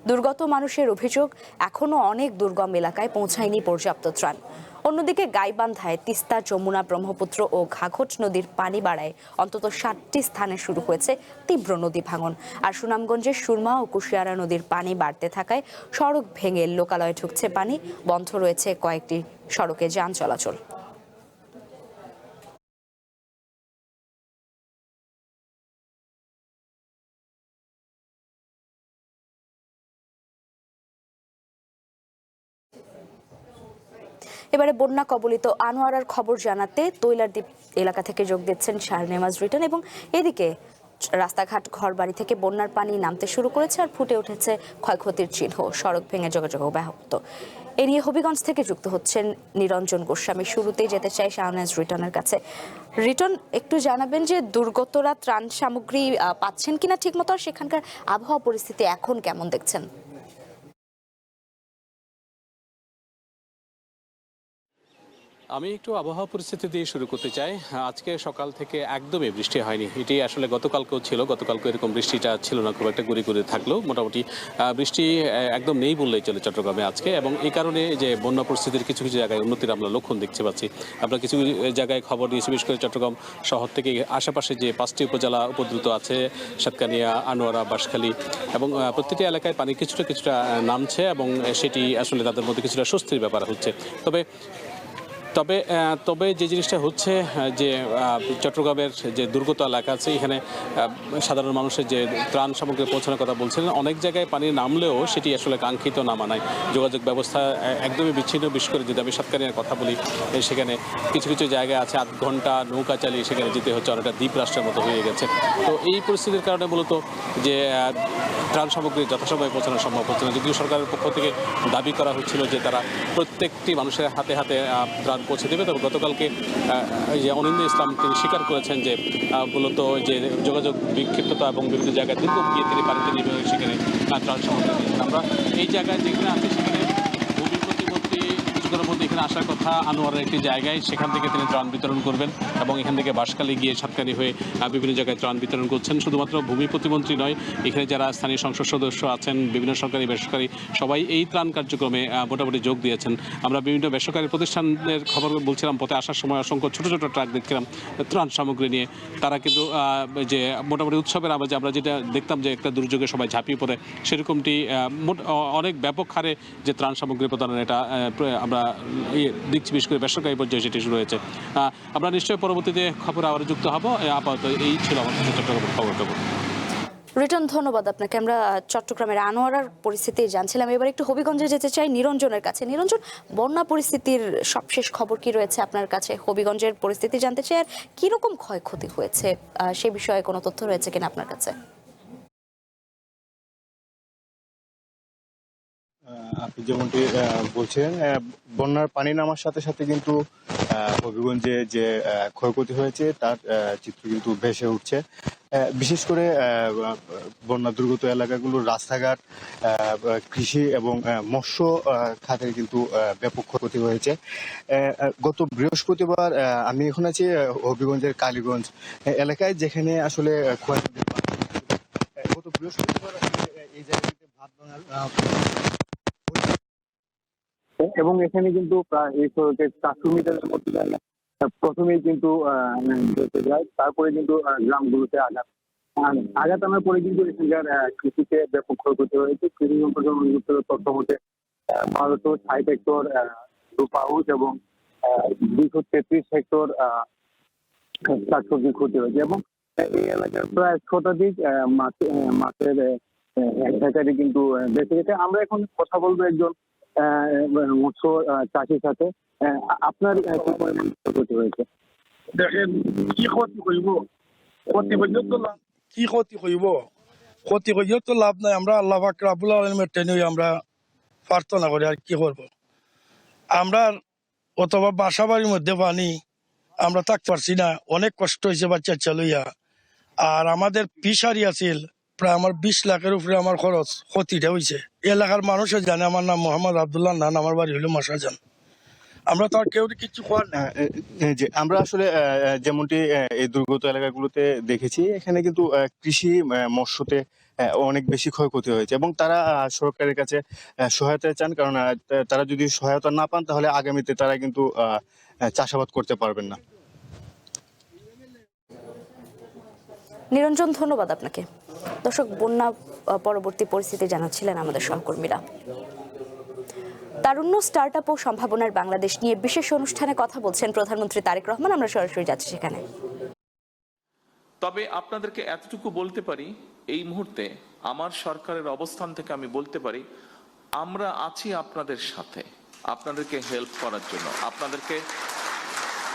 দুর্গত মানুষের অভিযোগ, এখনও অনেক দুর্গম এলাকায় পৌঁছায়নি পর্যাপ্ত ত্রাণ। অন্যদিকে গাইবান্ধায় তিস্তা, যমুনা, ব্রহ্মপুত্র ও ঘাঘট নদীর পানি বাড়ায় অন্তত 7টি স্থানে শুরু হয়েছে তীব্র নদী ভাঙন। আর সুনামগঞ্জের সুরমা ও কুশিয়ারা নদীর পানি বাড়তে থাকায় সড়ক ভেঙে লোকালয়ে ঢুকছে পানি, বন্ধ রয়েছে কয়েকটি সড়কে যান চলাচল। এবারে বন্যা কবলিত আনোয়ারার খবর জানাতে তৈলারদ্বীপ এলাকা থেকে যোগ দিচ্ছেন শাহনেওয়াজ রিটন। এবং এদিকে রাস্তাঘাট, ঘরবাড়ি থেকে বন্যার পানি নামতে শুরু করেছে আর ফুটে উঠেছে ক্ষয়ক্ষতির চিহ্ন। সড়ক ভেঙে যোগাযোগও ব্যাহত। এ নিয়ে হবিগঞ্জ থেকে যুক্ত হচ্ছেন নিরঞ্জন গোস্বামী। শুরুতেই যেতে চাই শাহনেওয়াজ রিটনের কাছে। রিটন, একটু জানাবেন যে দুর্গতরা ত্রাণ সামগ্রী পাচ্ছেন কিনা ঠিকমতো, আর সেখানকার আবহাওয়া পরিস্থিতি এখন কেমন দেখছেন? আমি একটু আবহাওয়া পরিস্থিতি দিয়ে শুরু করতে চাই। আজকে সকাল থেকে একদমই বৃষ্টি হয়নি, এটি আসলে গতকালকেও ছিল। গতকালকে এরকম বৃষ্টিটা ছিল না, খুব একটা গুঁড়ি গুঁড়ি থাকলেও মোটামুটি বৃষ্টি একদম নেই বললেই চলে চট্টগ্রামে আজকে। এবং এই কারণে যে বন্যা পরিস্থিতির কিছু কিছু জায়গায় উন্নতির আমরা লক্ষণ দেখতে পাচ্ছি। আমরা কিছু জায়গায় খবর নিয়েছি, বিশেষ করে চট্টগ্রাম শহর থেকে আশেপাশে যে 5টি উপজেলা উপদ্রুত আছে, সাতকানিয়া, আনোয়ারা, বাঁশখালী, এবং প্রতিটি এলাকায় পানি কিছুটা নামছে এবং সেটি আসলে তাদের মধ্যে কিছুটা স্বস্তির ব্যাপার হচ্ছে। তবে যে জিনিসটা হচ্ছে যে চট্টগ্রামের যে দুর্গত এলাকা আছে, এখানে সাধারণ মানুষের যে ত্রাণ সামগ্রী পৌঁছানোর কথা বলছিলেন, অনেক জায়গায় পানি নামলেও সেটি আসলে কাঙ্ক্ষিত নামা নাই। যোগাযোগ ব্যবস্থা একদমই বিচ্ছিন্ন। বিশেষ করে যদি আমি সাতকানিয়ার কথা বলি, সেখানে কিছু কিছু জায়গায় আছে 8 ঘন্টা নৌকা চালিয়ে সেখানে যেতে হচ্ছে, অনেকটা দ্বীপ রাষ্ট্রের মতো হয়ে গেছে। তো এই পরিস্থিতির কারণে মূলত যে ত্রাণ সামগ্রী যথাসময়ে পৌঁছানো সম্ভব হচ্ছে না। যদিও সরকারের পক্ষ থেকে দাবি করা হচ্ছিল যে তারা প্রত্যেকটি মানুষের হাতে হাতে ত্রাণ পৌঁছে দেবে। তবে গতকালকে যে অনিন্দ ইসলাম তিনি স্বীকার করেছেন যে মূলত যে যোগাযোগ বিক্ষিপ্ততা এবং বিভিন্ন জায়গায় দুর্গম গিয়ে তিনি পানিতে নেমে সেখানে ত্রাণ সামগ্রী দিয়েছেন। আমরা এই জায়গায় যেখানে আছি সেখানে ভূমি প্রতিমন্ত্রী চট্টগ্রামের মধ্যে এখানে আসার কথা আনোয়ারের একটি জায়গায়, সেখান থেকে তিনি ত্রাণ বিতরণ করবেন এবং এখান থেকে বাঁশখালী গিয়ে সাতকানি হয়ে বিভিন্ন জায়গায় ত্রাণ বিতরণ করছেন। শুধুমাত্র ভূমি প্রতিমন্ত্রী নয়, এখানে যারা স্থানীয় সংসদ সদস্য আছেন, বিভিন্ন সরকারি বেসরকারি সবাই এই ত্রাণ কার্যক্রমে মোটামুটি যোগ দিয়েছেন। আমরা বিভিন্ন বেসরকারি প্রতিষ্ঠানের খবর বলছিলাম, পথে আসার সময় অসংখ্য ছোট ছোট ট্রাক দেখছিলাম ত্রাণ সামগ্রী নিয়ে। তারা কিন্তু যে মোটামুটি উৎসবের আওয়াজে আমরা যেটা দেখতাম যে একটা দুর্যোগে সবাই ঝাঁপিয়ে পড়ে, সেরকমটি অনেক ব্যাপক হারে যে ত্রাণ সামগ্রী প্রদানের এটা আমরা দেখছি, বিশেষ করে বেসরকারি পর্যায়ে সেটি শুরু হয়েছে। আমরা নিশ্চয়ই পরবর্তীতে খবর আবার যুক্ত হব। আপাতত এই ছিল আমাদের চট্টগ্রামের খবর। রিটার্ন ধন্যবাদ আপনাকে। আমরা চট্টগ্রামের আনোয়ারার পরিস্থিতি জানছিলাম। এবার একটু হবিগঞ্জে যেতে চাই নিরঞ্জনের কাছে। নিরঞ্জন, বন্যা পরিস্থিতির সবশেষ খবর কি রয়েছে আপনার কাছে? হবিগঞ্জের পরিস্থিতি জানতে চাই, আর কিরকম ক্ষয়ক্ষতি হয়েছে সে বিষয়ে কোনো তথ্য রয়েছে কিনা আপনার কাছে? আপনি যেমনটি বলছেন, বন্যার পানি নামার সাথে সাথে কিন্তু হবিগঞ্জে যে ক্ষয়ক্ষতি হয়েছে তার চিত্র কিন্তু ভেসে উঠছে। বিশেষ করে বন্যা দুর্গত এলাকাগুলোর রাস্তাঘাট, কৃষি এবং মৎস্য খাতের কিন্তু ব্যাপক ক্ষয়ক্ষতি হয়েছে। গত বৃহস্পতিবার আমি এখন আছি হবিগঞ্জের কালীগঞ্জ এলাকায়, যেখানে আসলে গত বৃহস্পতিবার এই জায়গাটিতে ভাত ভাঙার এবং এখানে কিন্তু প্রায় 400 মিটারের মধ্যে প্রথমেই কিন্তু যায়, তারপরে কিন্তু গ্রামগুলোতে আঘাত আনার পরে কিন্তু এখানকার কৃষিতে ব্যাপক ক্ষয়ক্ষতি হয়েছে। কৃষি সম্পর্কে তথ্য মতে 1260 হেক্টর রূপা হাউস এবং 233 হেক্টর শাকসবজি ক্ষতি হয়েছে এবং এই এলাকার প্রায় শতাধিক মাছের হ্যাচারি কিন্তু বেঁচে গেছে। আমরা এখন কথা বলবো একজন মৎস্য চাষির সাথে। আপনার কি পরিমাণ ক্ষতি হয়েছে? দেখেন, কি ক্ষতি করব, ক্ষতি করলেও তো কি ক্ষতি করব, ক্ষতি করলেও তো লাভ নাই। আমরা আল্লাহ পাক রাব্বুল আলামিনের টেনে আমরা প্রার্থনা করি, আর কি করব। আমরা অথবা বাসা বাড়ির মধ্যে পানি, আমরা থাকতে পারছি না, অনেক কষ্ট হয়েছে বাচ্চা লইয়া। আর আমাদের ফিশারি আছিল প্রায় আমার 20 লাখের উপরে আমার খরচ, ক্ষতিটা হয়েছে। এলাকার মানুষও জানে আমার নাম মোহাম্মদ আব্দুল্লাহ নান, আমার বাড়ি হলো মাসাজান। আমরা তো আর কেউ কিছু করার না। যে আমরা আসলে যেমনটি এই দুর্গত এলাকাগুলোতে দেখেছি, এখানে কিন্তু কৃষি মৎস্যতে অনেক বেশি ক্ষয়ক্ষতি হয়েছে এবং তারা সরকারের কাছে সহায়তা চান, কারণ তারা যদি সহায়তা না পান তাহলে আগামীতে তারা কিন্তু চাষাবাদ করতে পারবেন না। নিরঞ্জন, ধন্যবাদ আপনাকে। দর্শক, বন্যা পরবর্তী পরিস্থিতি জানাচ্ছিলেন আমাদের সহকর্মীরা। তারুণ্য, স্টার্টআপ ও সম্ভাবনার বাংলাদেশ নিয়ে বিশেষ অনুষ্ঠানে কথা বলছেন প্রধানমন্ত্রী তারেক রহমান। আমরা সরাসরি যাচ্ছি সেখানে। তবে আপনাদেরকে এতটুকু বলতে পারি, এই মুহূর্তে আমার সরকারের অবস্থান থেকে আমি বলতে পারি, আমরা আছি আপনাদের সাথে, আপনাদেরকে হেল্প করার জন্য, আপনাদেরকে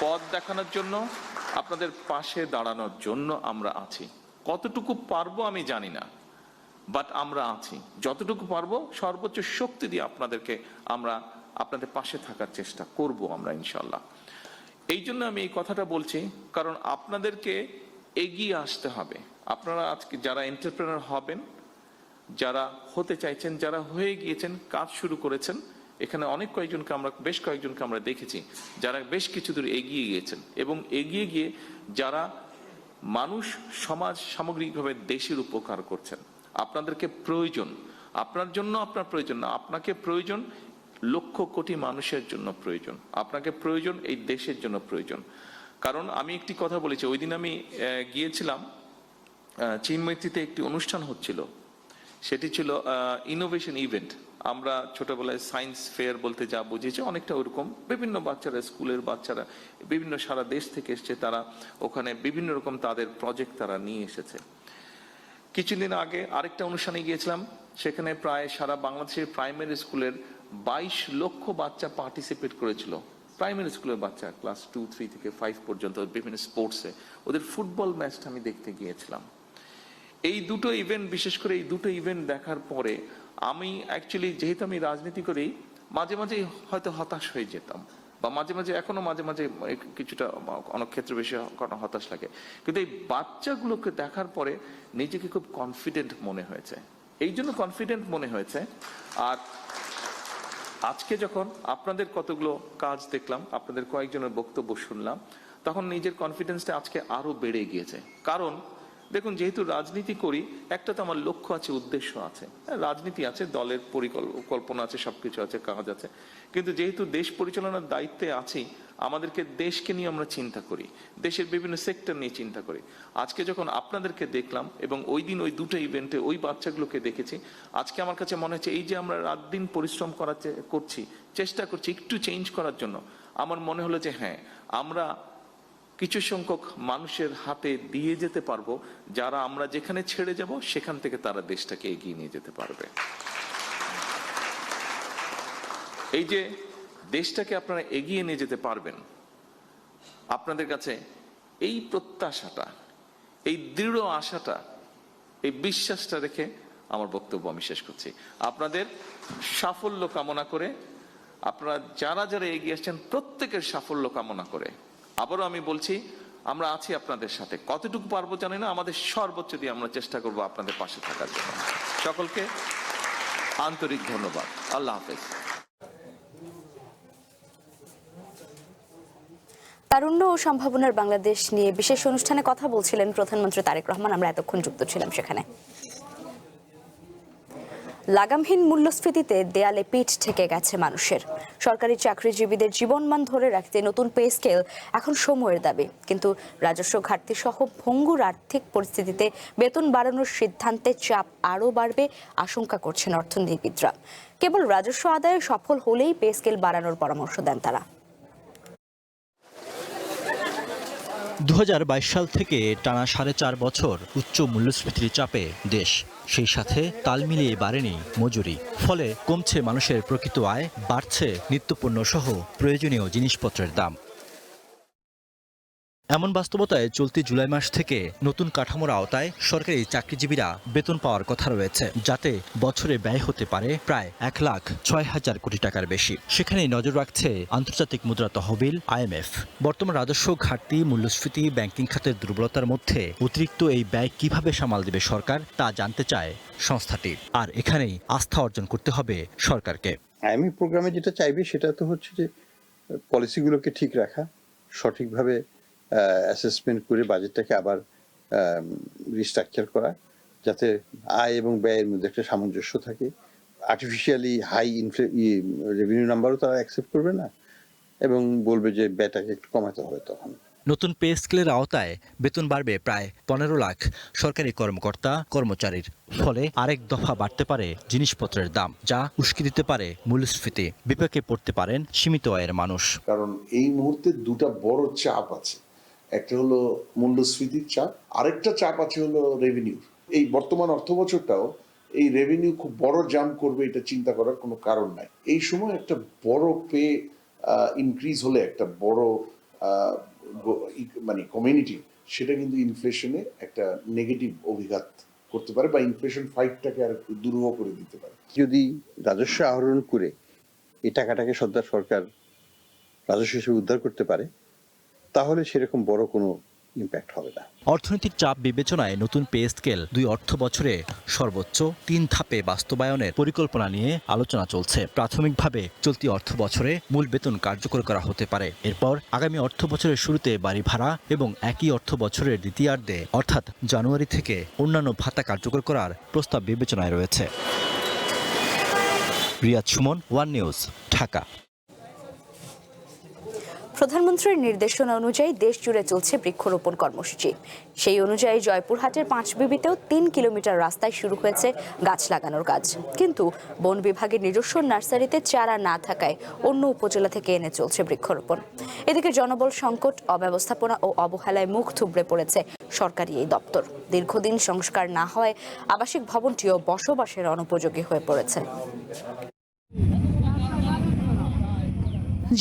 পথ দেখানোর জন্য, আপনাদের পাশে দাঁড়ানোর জন্য আমরা আছি। কতটুকু পারবো আমি জানি না, বাট আমরা আছি। যতটুকু পারবো সর্বোচ্চ শক্তি দিয়ে আমরা আপনাদের পাশে থাকার চেষ্টা করব আমরা, ইনশাল্লাহ। এই জন্য আমি এই কথাটা বলছি, কারণ আপনাদেরকে এগিয়ে আসতে হবে। আপনারা আজকে যারা এন্টারপ্রেনার হবেন, যারা হতে চাইছেন, যারা হয়ে গিয়েছেন, কাজ শুরু করেছেন, এখানে বেশ কয়েকজনকে আমরা দেখেছি যারা বেশ কিছু দূর এগিয়ে গিয়েছেন এবং এগিয়ে গিয়ে যারা মানুষ, সমাজ, সামগ্রিকভাবে দেশের উপকার করছেন। আপনাদেরকে প্রয়োজন, আপনার জন্য আপনার প্রয়োজন না, আপনাকে প্রয়োজন লক্ষ কোটি মানুষের জন্য প্রয়োজন, আপনাকে প্রয়োজন এই দেশের জন্য প্রয়োজন। কারণ আমি একটি কথা বলেছি, ওই দিন আমি গিয়েছিলাম চিনমৈত্রীতে, একটি অনুষ্ঠান হচ্ছিল, সেটি ছিল ইনোভেশন ইভেন্ট। আমরা ছোটবেলায় সায়েন্স ফেয়ার বলতে যা বুঝেছি, অনেকটা ওরকম। বিভিন্ন বাচ্চারা, স্কুলের বাচ্চারা বিভিন্ন সারা দেশ থেকে এসছে, তারা ওখানে বিভিন্ন রকম তাদের প্রজেক্ট তারা নিয়ে এসেছে। কিছুদিন আগে আরেকটা অনুষ্ঠানে গিয়েছিলাম, সেখানে প্রায় সারা বাংলাদেশের প্রাইমারি স্কুলের 22 লক্ষ বাচ্চা পার্টিসিপেট করেছিল। প্রাইমারি স্কুলের বাচ্চা, ক্লাস 2, 3 থেকে 5 পর্যন্ত বিভিন্ন স্পোর্টসে। ওদের ফুটবল ম্যাচটা আমি দেখতে গিয়েছিলাম। এই দুটো ইভেন্ট, বিশেষ করে এই দুটো ইভেন্ট দেখার পরে আমি অ্যাকচুয়ালি, যেহেতু আমি রাজনীতি করি, মাঝে মাঝে হয়তো হতাশ হয়ে যেতাম, বা মাঝে মাঝে এখনো মাঝে মাঝে কিছুটা অনেক ক্ষেত্রে বেশি হতাশ লাগে। কিন্তু এই বাচ্চাগুলোকে দেখার পরে নিজেকে খুব কনফিডেন্ট মনে হয়েছে। এই জন্য কনফিডেন্ট মনে হয়েছে। আর আজকে যখন আপনাদের কতগুলো কাজ দেখলাম, আপনাদের কয়েকজনের বক্তব্য শুনলাম, তখন নিজের কনফিডেন্সটা আজকে আরো বেড়ে গিয়েছে। কারণ দেখুন, যেহেতু রাজনীতি করি, একটা তো আমার লক্ষ্য আছে, উদ্দেশ্য আছে। রাজনীতি আছে, দলের পরিকল্পনা আছে, সবকিছু আছে, কাজ আছে, কিন্তু যেহেতু দেশ পরিচালনার দায়িত্বে আছি, আমাদেরকে দেশকে নিয়ে আমরা চিন্তা করি, দেশের বিভিন্ন সেক্টর নিয়ে চিন্তা করি। আজকে যখন আপনাদেরকে দেখলাম এবং ওই দিন ওই দুটো ইভেন্টে ওই বাচ্চাগুলোকে দেখেছি, আজকে আমার কাছে মনে হচ্ছে এই যে আমরা রাত দিন পরিশ্রম করছি, চেষ্টা করছি একটু চেঞ্জ করার জন্য, আমার মনে হলো যে হ্যাঁ, আমরা কিছু সংখ্যক মানুষের হাতে দিয়ে যেতে পারবো, যারা আমরা যেখানে ছেড়ে যাব সেখান থেকে তারা দেশটাকে এগিয়ে নিয়ে যেতে পারবে। এই যে দেশটাকে আপনারা এগিয়ে নিয়ে যেতে পারবেন, আপনাদের কাছে এই প্রত্যাশাটা, এই দৃঢ় আশাটা, এই বিশ্বাসটা রেখে আমার বক্তব্য আমি শেষ করছি। আপনাদের সাফল্য কামনা করে, আপনারা যারা যারা এগিয়ে আসছেন প্রত্যেকের সাফল্য কামনা করে আবারও আমি বলছি, আমরা আছি আপনাদের সাথে। কতটুকু পারবো জানি না, আমাদের সর্বোচ্চ দিয়ে আমরা চেষ্টা করব আপনাদের পাশে থাকার জন্য। সকলকে আন্তরিক ধন্যবাদ। আল্লাহ হাফেজ। তারুণ্য ও সম্ভাবনার বাংলাদেশ নিয়ে বিশেষ অনুষ্ঠানে কথা বলছিলেন প্রধানমন্ত্রী তারেক রহমান। আমরা এতক্ষণ যুক্ত ছিলাম সেখানে। লাগামহীন মূল্যস্ফীতিতে দেয়ালে পিঠ ঠেকে গেছে মানুষের। সরকারি চাকরিজীবীদের জীবনমান ধরে রাখতে নতুন পে স্কেল এখন সময়ের দাবি, কিন্তু রাজস্ব ঘাটতি সহ ভঙ্গুর আর্থিক পরিস্থিতিতে বেতন বাড়ানোর সিদ্ধান্তে চাপ আরও বাড়বে আশঙ্কা করছেন অর্থনীতিবিদরা। কেবল রাজস্ব আদায়ে সফল হলেই পে স্কেল বাড়ানোর পরামর্শ দেন তারা। 2022 সাল থেকে টানা 4.5 বছর উচ্চ মূল্যস্ফীতির চাপে দেশ, সেই সাথে তাল মিলিয়ে বাড়েনি মজুরি। ফলে কমছে মানুষের প্রকৃত আয়, বাড়ছে নিত্যপণ্য সহ প্রয়োজনীয় জিনিসপত্রের দাম। এমন বাস্তবতায় চলতি জুলাই মাস থেকে নতুন কাঠামোর আওতায় সরকারি চাকরিজীবীরা বেতন পাওয়ার কথা রয়েছে, যাতে বছরে ব্যয় হতে পারে প্রায় 1,06,000 কোটি টাকার বেশি। সেখানেই নজর রাখছে আন্তর্জাতিক মুদ্রা তহবিল IMF। বর্তমান রাজস্ব ঘাটতি, মূল্যস্ফীতি, ব্যাংকিং খাতের দুর্বলতার মধ্যে অতিরিক্ত এই ব্যয় কিভাবে সামাল দেবে সরকার, তা জানতে চায় সংস্থাটি। আর এখানেই আস্থা অর্জন করতে হবে সরকারকে। IMF প্রোগ্রামে যেটা চাইবে সেটা তো হচ্ছে যে পলিসিগুলোকে ঠিক রাখা, সঠিকভাবে অ্যাসেসমেন্ট করে বাজেটটাকে আবার রিস্ট্রাকচার করা, যাতে আয় এবং ব্যয়ের মধ্যে একটা সামঞ্জস্য থাকে। আর্টিফিশিয়ালি হাই রেভিনিউ নাম্বারও তারা অ্যাকসেপ্ট করবে না এবং বলবে যে ব্যয়টাকে একটু কমাতে হবে। তখন নতুন পে স্কেলের আওতায় বেতন বাড়বে প্রায় 15 লাখ সরকারি কর্মকর্তা কর্মচারীর। ফলে আরেক দফা বাড়তে পারে জিনিসপত্রের দাম, যা উস্কে দিতে পারে মূল্যস্ফীতি। বিপাকে পড়তে পারেন সীমিত আয়ের মানুষ। কারণ এই মুহূর্তে দুটা বড় চাপ আছে, একটা হলো মূল্যস্ফীতির চাপ, আরেকটা চাপ আছে হলো রেভিনিউর। এই বর্তমান অর্থ বছরটাও এই রেভিনিউ খুব বড় জাম্প করবে, এটা চিন্তা করার কোনো কারণ নাই। এই সময় একটা বড় পে ইনক্রিজ হলে একটা বড় মানে কমিউনিটি, সেটা কিন্তু ইনফ্লেশনে একটা নেগেটিভ অভিঘাত করতে পারে বা ইনফ্লেশন ফাইটটাকে আর দুরূহ করে দিতে পারে। যদি রাজস্ব আহরণ করে এই টাকাটাকে সরকার রাজস্ব হিসেবে উদ্ধার করতে পারে, তাহলে সেরকম বড় কোনো ইম্প্যাক্ট হবে না। অর্থনৈতিক চাপ বিবেচনায় নতুন পে স্কেল 2 অর্থ বছরে সর্বোচ্চ 3 ধাপে বাস্তবায়নের পরিকল্পনা নিয়ে আলোচনা চলছে। প্রাথমিকভাবে চলতি অর্থ বছরে মূল বেতন কার্যকর করা হতে পারে। এরপর আগামী অর্থ বছরের শুরুতে বাড়ি ভাড়া এবং একই অর্থ বছরের দ্বিতীয়ার্ধে অর্থাৎ জানুয়ারি থেকে অন্যান্য ভাতা কার্যকর করার প্রস্তাব বিবেচনায় রয়েছে। Riyad Sumon, one news, Dhaka. প্রধানমন্ত্রীর নির্দেশনা অনুযায়ী দেশ জুড়ে চলছে বৃক্ষরোপণ কর্মসূচি। সেই অনুযায়ী জয়পুরহাটের 5 বিবিতেও 3 কিলোমিটার রাস্তায় শুরু হয়েছে গাছ লাগানোর কাজ। কিন্তু বন বিভাগের নিজস্ব নার্সারিতে চারা না থাকায় অন্য উপজেলা থেকে এনে চলছে বৃক্ষরোপণ। এদিকে জনবল সংকট, অব্যবস্থাপনা ও অবহেলায় মুখ থুবড়ে পড়েছে সরকারি এই দপ্তর। দীর্ঘদিন সংস্কার না হওয়ায় আবাসিক ভবনটিও বসবাসের অনুপযোগী হয়ে পড়েছে।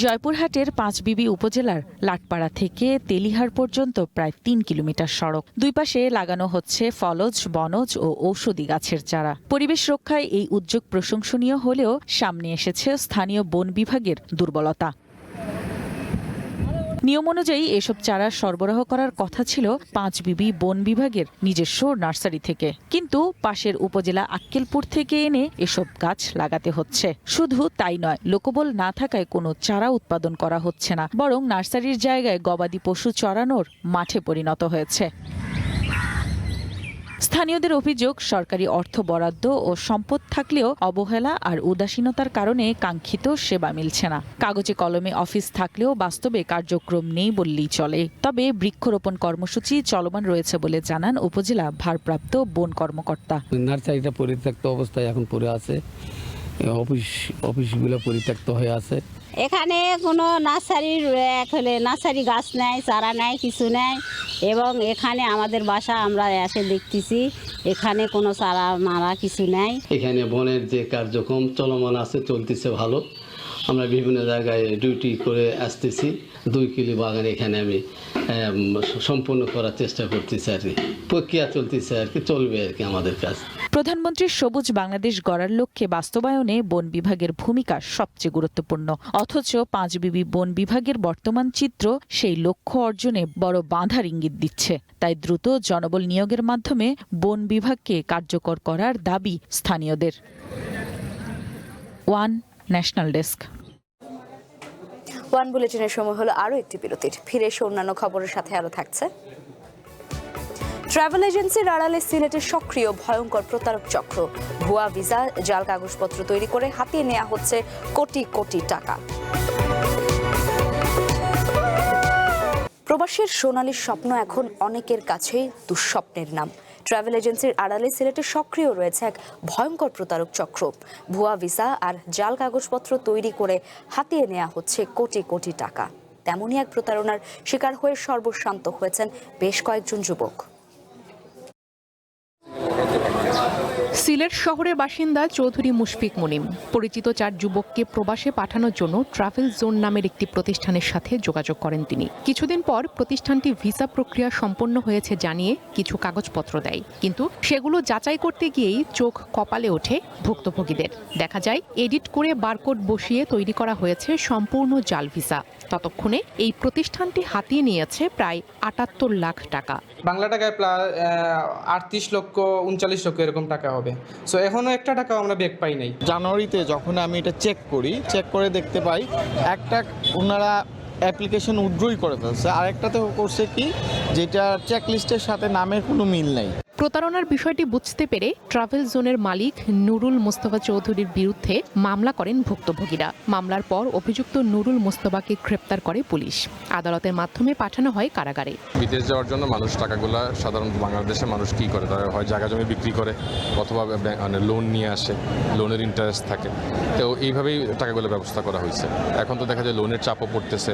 জয়পুরহাটের 5 বিবি উপজেলার লাটপাড়া থেকে তেলিহার পর্যন্ত প্রায় 3 কিলোমিটার সড়ক। দুই পাশে লাগানো হচ্ছে ফলজ, বনজ ও ঔষধি গাছের চারা। পরিবেশ রক্ষায় এই উদ্যোগ প্রশংসনীয় হলেও সামনে এসেছে স্থানীয় বন বিভাগের দুর্বলতা। নিয়ম অনুযায়ী এসব চারা সরবরাহ করার কথা ছিল পাঁচবিবি বন বিভাগের নিজস্ব নার্সারি থেকে, কিন্তু পাশের উপজেলা আক্কেলপুর থেকে এনে এসব গাছ লাগাতে হচ্ছে। শুধু তাই নয়, লোকবল না থাকায় কোনো চারা উৎপাদন করা হচ্ছে না, বরং নার্সারির জায়গায় গবাদি পশু চরানোর মাঠে পরিণত হয়েছে। স্থানীয়দের অভিযোগ, সরকারি অর্থ বরাদ্দ ও সম্পদ থাকলেও অবহেলা আর উদাসীনতার কারণে কাঙ্ক্ষিত সেবা মিলছে না। কাগজে কলমে অফিস থাকলেও বাস্তবে কার্যক্রম নেই বললেই চলে। তবে বৃক্ষরোপণ কর্মসূচি চলমান রয়েছে বলে জানান উপজেলা ভারপ্রাপ্ত বন কর্মকর্তা। নার্সারিটা পরিত্যক্ত অবস্থায় এখন পড়ে আছে, অফিসগুলো পরিত্যক্ত হয়ে আছে। এখানে কোনো নার্সারি গাছ নেই, চারা নেই, কিছু নেই। এবং এখানে আমাদের বাসা আমরা এসে দেখতেছি, এখানে কোনো চারা মারা কিছু নেই। এখানে বনের যে কার্যক্রম চলমান আছে, চলতেছে ভালো। আমরা বিভিন্ন জায়গায় ডিউটি করে আসতেছি। 2 কিলো বাগান এখানে আমি সম্পূর্ণ করার চেষ্টা করতেছি আর কি, প্রক্রিয়া চলতেছে আর কি, চলবে আর কি আমাদের কাজ। প্রধানমন্ত্রীর সবুজ বাংলাদেশ গড়ার লক্ষ্যে বাস্তবায়নে বন বিভাগের ভূমিকা সবচেয়ে গুরুত্বপূর্ণ। অথচ পাঁচবিবি বন বিভাগের বর্তমান চিত্র সেই লক্ষ্য অর্জনে বড় বাধার ইঙ্গিত দিচ্ছে। তাই দ্রুত জনবল নিয়োগের মাধ্যমে বন বিভাগকে কার্যকর করার দাবি স্থানীয়দের। One national desk. ওয়ান বুলেটিনের সময় হলো আরও একটি বিরতির। ফিরে এসে অন্যান্য খবরের সাথে আরও থাকছে। ট্রাভেল এজেন্সির আড়ালে সিলেটের সক্রিয় ভয়ঙ্কর প্রতারক চক্র। ভুয়া ভিসা, জাল কাগজপত্র তৈরি করে হাতিয়ে নেওয়া হচ্ছে কোটি কোটি টাকা। প্রবাসীর সোনালী স্বপ্ন এখন অনেকের কাছেই দুঃস্বপ্নের নাম। ট্রাভেল এজেন্সির আড়ালে সিলেটে সক্রিয় রয়েছে এক ভয়ঙ্কর প্রতারক চক্র। ভুয়া ভিসা আর জাল কাগজপত্র তৈরি করে হাতিয়ে নেওয়া হচ্ছে কোটি কোটি টাকা। তেমনই এক প্রতারণার শিকার হয়ে সর্বশান্ত হয়েছেন বেশ কয়েকজন যুবক। সিলেট শহরের বাসিন্দা চৌধুরী মুশফিক মুনিম পরিচিত 4 যুবককে প্রবাসে পাঠানোর জন্য ট্রাভেল জোন নামের একটি প্রতিষ্ঠানের সাথে যোগাযোগ করেন তিনি। কিছুদিন পর প্রতিষ্ঠানটি ভিসা প্রক্রিয়া সম্পন্ন হয়েছে জানিয়ে কিছু কাগজপত্র দেয়, কিন্তু সেগুলো যাচাই করতে গিয়েই চোখ কপালে ওঠে ভুক্তভোগীদের। দেখা যায় এডিট করে বারকোড বসিয়ে তৈরি করা হয়েছে সম্পূর্ণ জাল ভিসা। ততক্ষণে এই প্রতিষ্ঠানটি হাতিয়ে নিয়েছে প্রায় 78 লাখ টাকা। বাংলা টাকায় প্রায় 38 লক্ষ 39 লক্ষ এরকম টাকা হবে। সো এখনো একটা টাকা আমরা ব্যাক পাই নাই। জানুয়ারিতে যখন আমি এটা চেক করে দেখতে পাই একটা ওনারা অ্যাপ্লিকেশন উইথড্রই করে ফেলছে, আরেকটাতে করছে কি যেটা চেকলিস্টের সাথে নামের কোনো মিল নাই। প্রতারণার বিষয়টি বুঝতে পেরে ট্রাভেল জোনের মালিক নুরুল মোস্তফা চৌধুরীর বিরুদ্ধে মামলা করেন ভুক্তভোগীরা। মামলার পর অভিযুক্ত নুরুল মোস্তফাকে গ্রেপ্তার করে পুলিশ। আদালতের মাধ্যমে পাঠানো হয় কারাগারে। বিদেশ যাওয়ার জন্য মানুষ টাকাগুলা সাধারণত বাংলাদেশের মানুষ কি করে, তারা হয় জায়গা জমি বিক্রি করে অথবা লোন নিয়ে আসে, লোনের ইন্টারেস্ট থাকে। তো এইভাবেই টাকাগুলো ব্যবস্থা করা হয়েছে। এখন তো দেখা যায় লোনের চাপও পড়তেছে।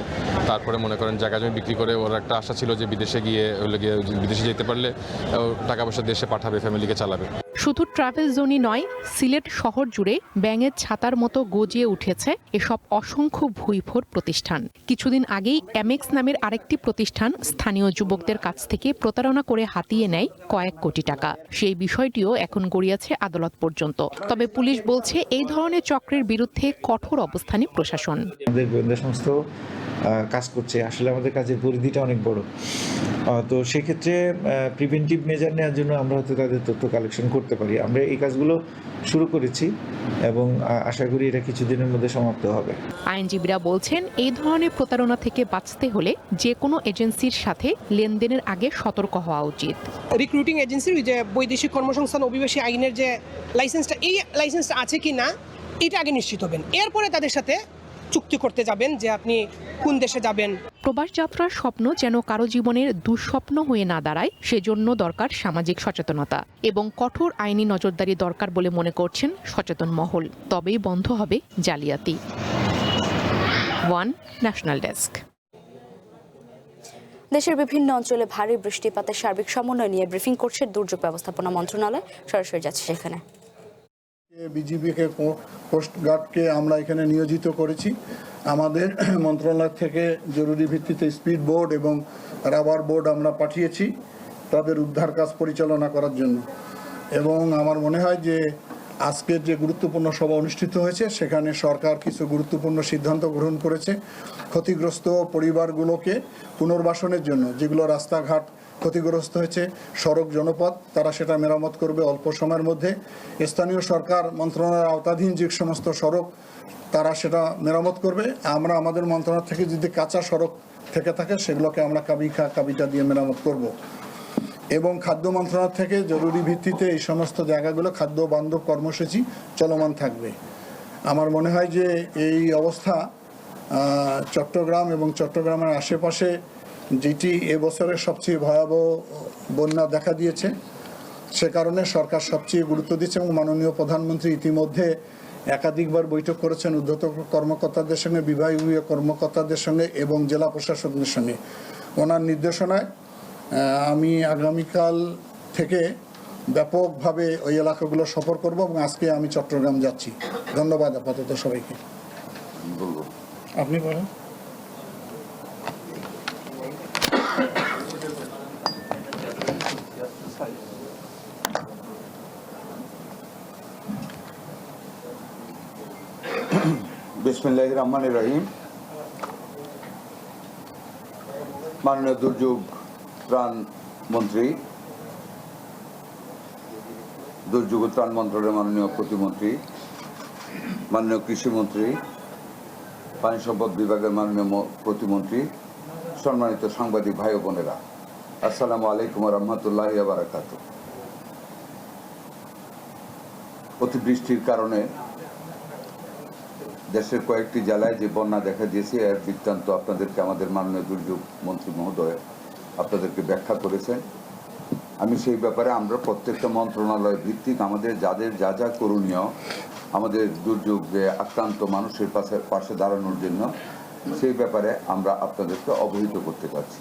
তারপরে মনে করেন জায়গা জমি বিক্রি করে ওর একটা আশা ছিল যে বিদেশে গিয়ে বিদেশে যেতে পারলে টাকা দেশে পাঠাবে, ফ্যামিলিকে চালাবে। শুধু ট্রাভেল জোনই নয়, সিলেট শহর জুড়ে ব্যাঙের ছাতার মতো গজিয়ে উঠেছে এসব অসংখ্য ভুইফোর প্রতিষ্ঠান। কিছুদিন আগেই এমএক্স নামের আরেকটি প্রতিষ্ঠান স্থানীয় যুবকদের কাছ থেকে প্রতারণা করে হাতিয়ে নেয় কয়েক কোটি টাকা। সেই বিষয়টিও এখন গড়িয়েছে আদালত পর্যন্ত। তবে পুলিশ বলছে এই ধরনের চক্রের বিরুদ্ধে কঠোর অবস্থানে প্রশাসন। আমাদের গোয়েন্দা সংস্থা কাজ করছে, আসলে আমাদের কাজের পরিধিটা অনেক বড়। তো সেক্ষেত্রে প্রিভেন্টিভ মেজার নেওয়ার জন্য আমরা হয়তো তাদের তথ্য কালেকশন করতে পারি। আমরা এই কাজগুলো শুরু করেছি এবং আশা করি এটা কিছুদিনের মধ্যে সমাপ্ত হবে। আইনজীবীরা বলছেন এই ধরনের প্রতারণা থেকে বাঁচতে হলে যে কোনো এজেন্সির সাথে লেনদেনের আগে সতর্ক হওয়া উচিত। রিক্রুটিং এজেন্সির যে বৈদেশিক কর্মসংস্থান অভিবাসী আইনের যে লাইসেন্সটা, এই লাইসেন্সটা আছে কি না এটা আগে নিশ্চিত হবেন। এরপরে তাদের সাথে চুক্তি করতে যাবেন যে আপনি কোন দেশে যাবেন। প্রবাস যাত্রার স্বপ্ন যেন কারো জীবনের দুঃস্বপ্ন হয়ে না দাঁড়ায়, সেজন্য দরকার সামাজিক সচেতনতা এবং কঠোর আইনি নজরদারি দরকার বলে মনে করছেন সচেতন মহল। তবেই বন্ধ হবে জালিয়াতি। One national desk. দেশের বিভিন্ন অঞ্চলে ভারী বৃষ্টিপাতের সার্বিক সমন্বয় নিয়ে ব্রিফিং করছে দুর্যোগ ব্যবস্থাপনা মন্ত্রণালয়। সরাসরি যাচ্ছে সেখানে। বিজিবিকে, কোস্টগার্ডকে আমরা এখানে নিয়োজিত করেছি। আমাদের মন্ত্রণালয় থেকে জরুরি ভিত্তিতে স্পিড বোট এবং রাবার বোট আমরা পাঠিয়েছি তাদের উদ্ধার কাজ পরিচালনা করার জন্য। এবং আমার মনে হয় যে আজকের যে গুরুত্বপূর্ণ সভা অনুষ্ঠিত হয়েছে সেখানে সরকার কিছু গুরুত্বপূর্ণ সিদ্ধান্ত গ্রহণ করেছে। ক্ষতিগ্রস্ত পরিবারগুলোকে পুনর্বাসনের জন্য যেগুলো রাস্তাঘাট ক্ষতিগ্রস্ত হয়েছে, সড়ক জনপথ, তারা সেটা মেরামত করবে অল্প সময়ের মধ্যে। স্থানীয় সরকার মন্ত্রণালয়ের আওতাধীন যে সমস্ত সড়ক তারা সেটা মেরামত করবে। আমরা আমাদের মন্ত্রণালয় থেকে যদি কাঁচা সড়ক থেকে থাকে সেগুলোকে আমরা কাবিটা দিয়ে মেরামত করব। এবং খাদ্য মন্ত্রণালয় থেকে জরুরি ভিত্তিতে এই সমস্ত জায়গাগুলো খাদ্য বান্ধব কর্মসূচি চলমান থাকবে। আমার মনে হয় যে এই অবস্থা চট্টগ্রাম এবং চট্টগ্রামের আশেপাশে যেটি এবছরের সবচেয়ে ভয়াবহ বন্যা দেখা দিয়েছে, সে কারণে সরকার সবচেয়ে গুরুত্ব দিচ্ছে এবং মাননীয় প্রধানমন্ত্রী ইতিমধ্যে একাধিকবার বৈঠক করেছেন ঊর্ধ্বতন কর্মকর্তাদের সঙ্গে, বিভাগীয় কর্মকর্তাদের সঙ্গে এবং জেলা প্রশাসকদের সঙ্গে। ওনার নির্দেশনায় আমি আগামীকাল থেকে ব্যাপকভাবে ওই এলাকাগুলো সফর করব এবং আজকে আমি চট্টগ্রাম যাচ্ছি। ধন্যবাদ আপাতত সবাইকে। আপনি বলেন। বিসমিল্লাহির রহমানির রহিম। মাননীয় দুর্যোগ ত্রাণ মন্ত্রী, দুর্যোগ ত্রাণ মন্ত্রণালয়ের মাননীয় প্রতিমন্ত্রী, মাননীয় কৃষিমন্ত্রী, পানি সম্পদ বিভাগের মাননীয় প্রতিমন্ত্রী, সম্মানিত সাংবাদিক ভাই ও বোনেরা, আসসালামু আলাইকুম ওয়া রাহমাতুল্লাহি ওয়া বারাকাতুহু। অতিবৃষ্টির কারণে দেশের কয়েকটি জেলায় যে বন্যা দেখা দিয়েছে এর বৃত্তান্ত আপনাদেরকে আমাদের মাননীয় দুর্যোগ মন্ত্রী মহোদয় আপনাদেরকে ব্যাখ্যা করেছেন। আমি সেই ব্যাপারে আমরা প্রত্যেকটা মন্ত্রণালয় ভিত্তিক আমাদের যাদের যা যা করণীয় আমাদের দুর্যোগে আক্রান্ত মানুষের পাশে দাঁড়ানোর জন্য, সেই ব্যাপারে আমরা আপনাদেরকে অবহিত করতে পারছি।